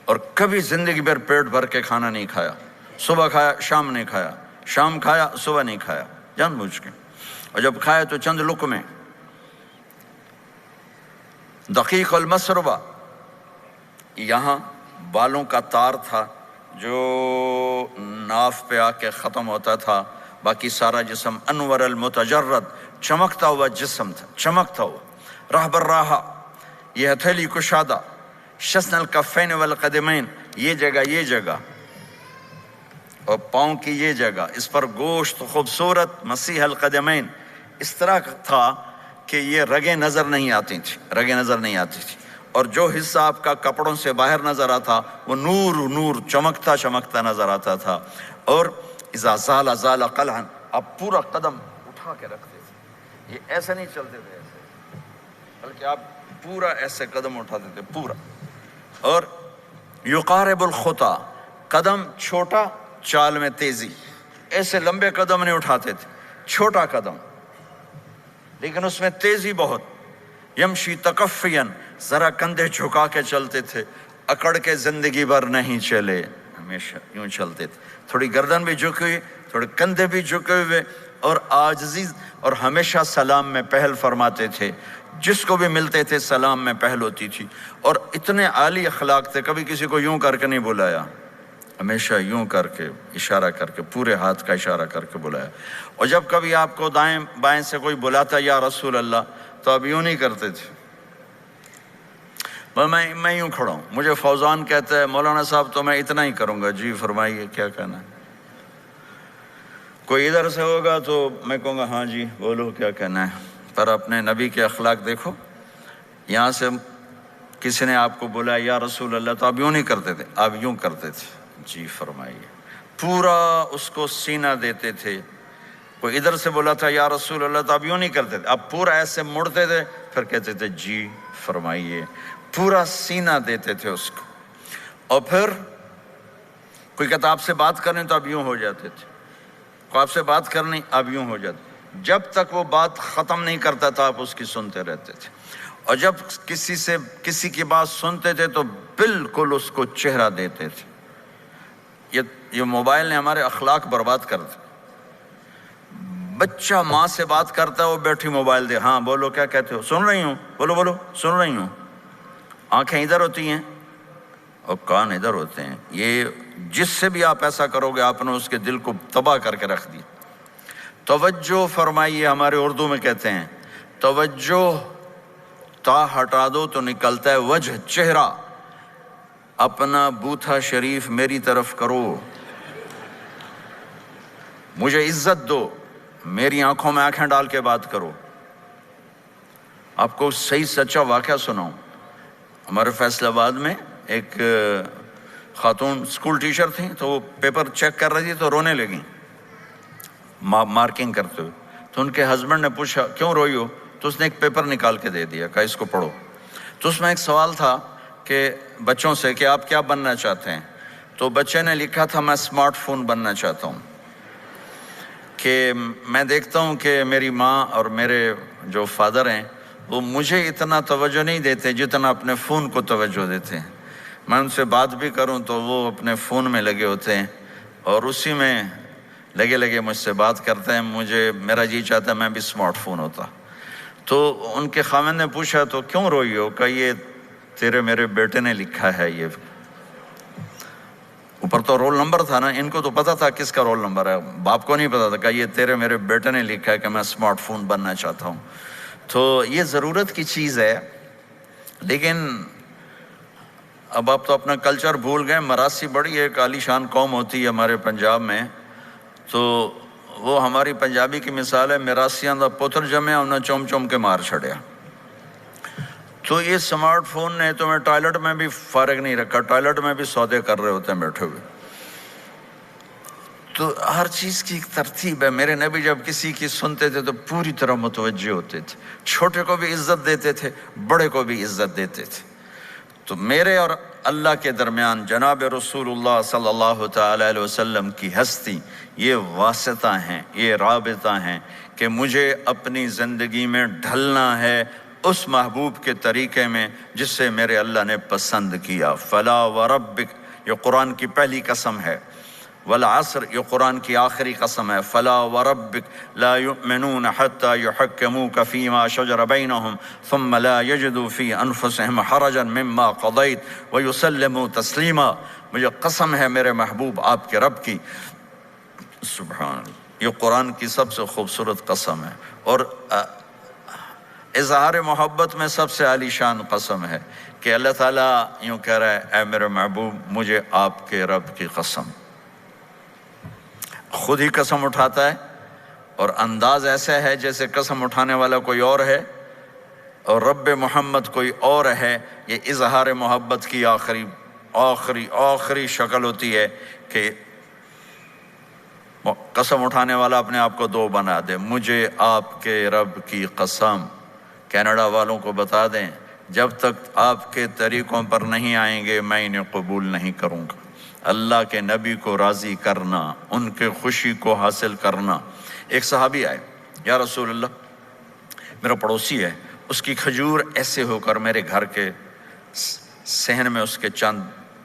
اور کبھی زندگی بھر پیٹ بھر کے کھانا نہیں کھایا. صبح کھایا شام نہیں کھایا، شام کھایا صبح نہیں کھایا، جان بوجھ کے. اور جب کھایا تو چند لقمے. دقیق المسربہ، یہاں بالوں کا تار تھا جو ناف پہ آ کے ختم ہوتا تھا، باقی سارا جسم انور المتجرد، چمکتا ہوا جسم تھا، چمکتا ہوا۔ راہ براہ، یہ ہتھیلی کشادہ، شسن الکفین والقدمین، یہ جگہ اور پاؤں کی یہ جگہ، اس پر گوشت خوبصورت، مسیح القدمین، اس طرح تھا کہ یہ رگیں نظر نہیں آتی تھی، اور جو حصہ آپ کا کپڑوں سے باہر نظر آتا وہ نور چمکتا نظر آتا تھا۔ اور اذا زال قلعا، آپ پورا قدم اٹھا کے رکھتے تھے، یہ ایسے نہیں چلتے تھے ایسے، بلکہ آپ پورا ایسے قدم اٹھاتے تھے پورا۔ اور یقارب الخطا، قدم چھوٹا، چال میں تیزی، ایسے لمبے قدم نہیں اٹھاتے تھے، چھوٹا قدم لیکن اس میں تیزی بہت۔ یمشی تکفین، ذرا کندھے جھکا کے چلتے تھے، اکڑ کے زندگی بھر نہیں چلے، ہمیشہ یوں چلتے تھے، تھوڑی گردن بھی جھکی ہوئی، تھوڑے کندھے بھی جھکے ہوئے، اور عاجزی، اور ہمیشہ سلام میں پہل فرماتے تھے، جس کو بھی ملتے تھے سلام میں پہل ہوتی تھی۔ اور اتنے عالی اخلاق تھے، کبھی کسی کو یوں کر کے نہیں بلایا، ہمیشہ یوں کر کے اشارہ کر کے، پورے ہاتھ کا اشارہ کر کے بلایا۔ اور جب کبھی آپ کو دائیں بائیں سے کوئی بلاتا یا رسول اللہ، تو آپ یوں نہیں کرتے تھے، میں یوں کھڑا ہوں، مجھے فوزان کہتا ہے مولانا صاحب تو میں اتنا ہی کروں گا، جی فرمائیے کیا کہنا ہے۔ کوئی ادھر سے ہوگا تو میں کہوں گا ہاں جی بولو کیا کہنا ہے۔ پر اپنے نبی کے اخلاق دیکھو، یہاں سے کسی نے آپ کو بولا یا رسول اللہ تو آپ یوں نہیں کرتے تھے، آپ یوں کرتے تھے، جی فرمائیے، پورا اس کو سینہ دیتے تھے۔ کوئی ادھر سے بولا تھا یا رسول اللہ تو آپ یوں نہیں کرتے تھے، آپ پورا ایسے مڑتے تھے، پھر کہتے تھے جی فرمائیے، پورا سینہ دیتے تھے اس کو۔ اور پھر کوئی کہتا آپ سے بات کریں تو آپ یوں ہو جاتے تھے، کوئی آپ سے بات کرنی آپ یوں ہو جاتے، جب تک وہ بات ختم نہیں کرتا تھا آپ اس کی سنتے رہتے تھے۔ اور جب کسی کی بات سنتے تھے تو بالکل اس کو چہرہ دیتے تھے۔ یہ موبائل نے ہمارے اخلاق برباد کر دیا۔ بچہ ماں سے بات کرتا ہے، وہ بیٹھی موبائل دے، ہاں بولو کیا کہتے ہو، سن رہی ہوں، بولو سن رہی ہوں، آنکھیں ادھر ہوتی ہیں اور کان ادھر ہوتے ہیں۔ یہ جس سے بھی آپ ایسا کرو گے آپ نے اس کے دل کو تباہ کر کے رکھ دیا۔ توجہ فرمائیے، ہمارے اردو میں کہتے ہیں توجہ، تا ہٹا دو تو نکلتا ہے وجہ، چہرہ۔ اپنا بوتھا شریف میری طرف کرو، مجھے عزت دو، میری آنکھوں میں آنکھیں ڈال کے بات کرو۔ آپ کو صحیح سچا واقعہ سناؤں، ہمارے فیصل آباد میں ایک خاتون اسکول ٹیچر تھیں، تو وہ پیپر چیک کر رہی تھی تو رونے لگیں مارکنگ کرتے ہوئے۔ تو ان کے ہسبینڈ نے پوچھا کیوں روئی ہو، تو اس نے ایک پیپر نکال کے دے دیا، کہا اس کو پڑھو۔ تو اس میں ایک سوال تھا کہ بچوں سے کہ آپ کیا بننا چاہتے ہیں، تو بچے نے لکھا تھا میں اسمارٹ فون بننا چاہتا ہوں، کہ میں دیکھتا ہوں کہ میری ماں اور میرے جو فادر ہیں وہ مجھے اتنا توجہ نہیں دیتے جتنا اپنے فون کو توجہ دیتے ہیں۔ میں ان سے بات بھی کروں تو وہ اپنے فون میں لگے ہوتے ہیں اور اسی میں لگے مجھ سے بات کرتے ہیں، میرا جی چاہتا ہے میں بھی اسمارٹ فون ہوتا۔ تو ان کے خاوند نے پوچھا تو کیوں روئی ہو، کہ یہ تیرے میرے بیٹے نے لکھا ہے، یہ اوپر تو رول نمبر تھا نا، ان کو تو پتا تھا کس کا رول نمبر ہے، باپ کو نہیں پتا تھا، کہ یہ تیرے میرے بیٹے نے لکھا ہے کہ میں اسمارٹ فون بننا چاہتا ہوں۔ تو یہ ضرورت کی چیز ہے، لیکن اب آپ تو اپنا کلچر بھول گئے۔ مراسی بڑی ایک عالی شان قوم ہوتی ہے ہمارے پنجاب میں، تو وہ ہماری پنجابی کی مثال ہے، مراسیاں دا پتر جمع انہیں چوم کے مار چھڑیا۔ تو یہ سمارٹ فون نے تو میں ٹوائلٹ میں بھی فارغ نہیں رکھا، ٹوائلٹ میں بھی سودے کر رہے ہوتے ہیں بیٹھے ہوئے۔ تو ہر چیز کی ایک ترتیب ہے۔ میرے نبی جب کسی کی سنتے تھے تو پوری طرح متوجہ ہوتے تھے، چھوٹے کو بھی عزت دیتے تھے، بڑے کو بھی عزت دیتے تھے۔ تو میرے اور اللہ کے درمیان جناب رسول اللہ صلی اللہ تعالی علیہ وسلم کی ہستی، یہ واسطہ ہیں، یہ رابطہ ہیں کہ مجھے اپنی زندگی میں ڈھلنا ہے اس محبوب کے طریقے میں جس سے میرے اللہ نے پسند کیا۔ فلا وربک، یہ قرآن کی پہلی قسم ہے، والعصر یہ قرآن کی آخری قسم ہے، فلا وربک لا یؤمنون حتی یحکموک فیما شجر بینہم ثم لا یجدوا فی انفسہم حرجا مما قضیت ویسلموا تسلیما، مجھے قسم ہے میرے محبوب آپ کے رب کی، سبحان اللہ، یہ قرآن کی سب سے خوبصورت قسم ہے، اور اظہار محبت میں سب سے عالی شان قسم ہے کہ اللہ تعالیٰ یوں کہہ رہا ہے، اے میرے محبوب مجھے آپ کے رب کی قسم، خود ہی قسم اٹھاتا ہے، اور انداز ایسا ہے جیسے قسم اٹھانے والا کوئی اور ہے اور رب محمد کوئی اور ہے۔ یہ اظہار محبت کی آخری شکل ہوتی ہے کہ قسم اٹھانے والا اپنے آپ کو دو بنا دے، مجھے آپ کے رب کی قسم۔ کینیڈا والوں کو بتا دیں، جب تک آپ کے طریقوں پر نہیں آئیں گے میں انہیں قبول نہیں کروں گا۔ اللہ کے نبی کو راضی کرنا، ان کے خوشی کو حاصل کرنا۔ ایک صحابی آئے، یا رسول اللہ میرا پڑوسی ہے، اس کی کھجور ایسے ہو کر میرے گھر کے صحن میں اس کے چند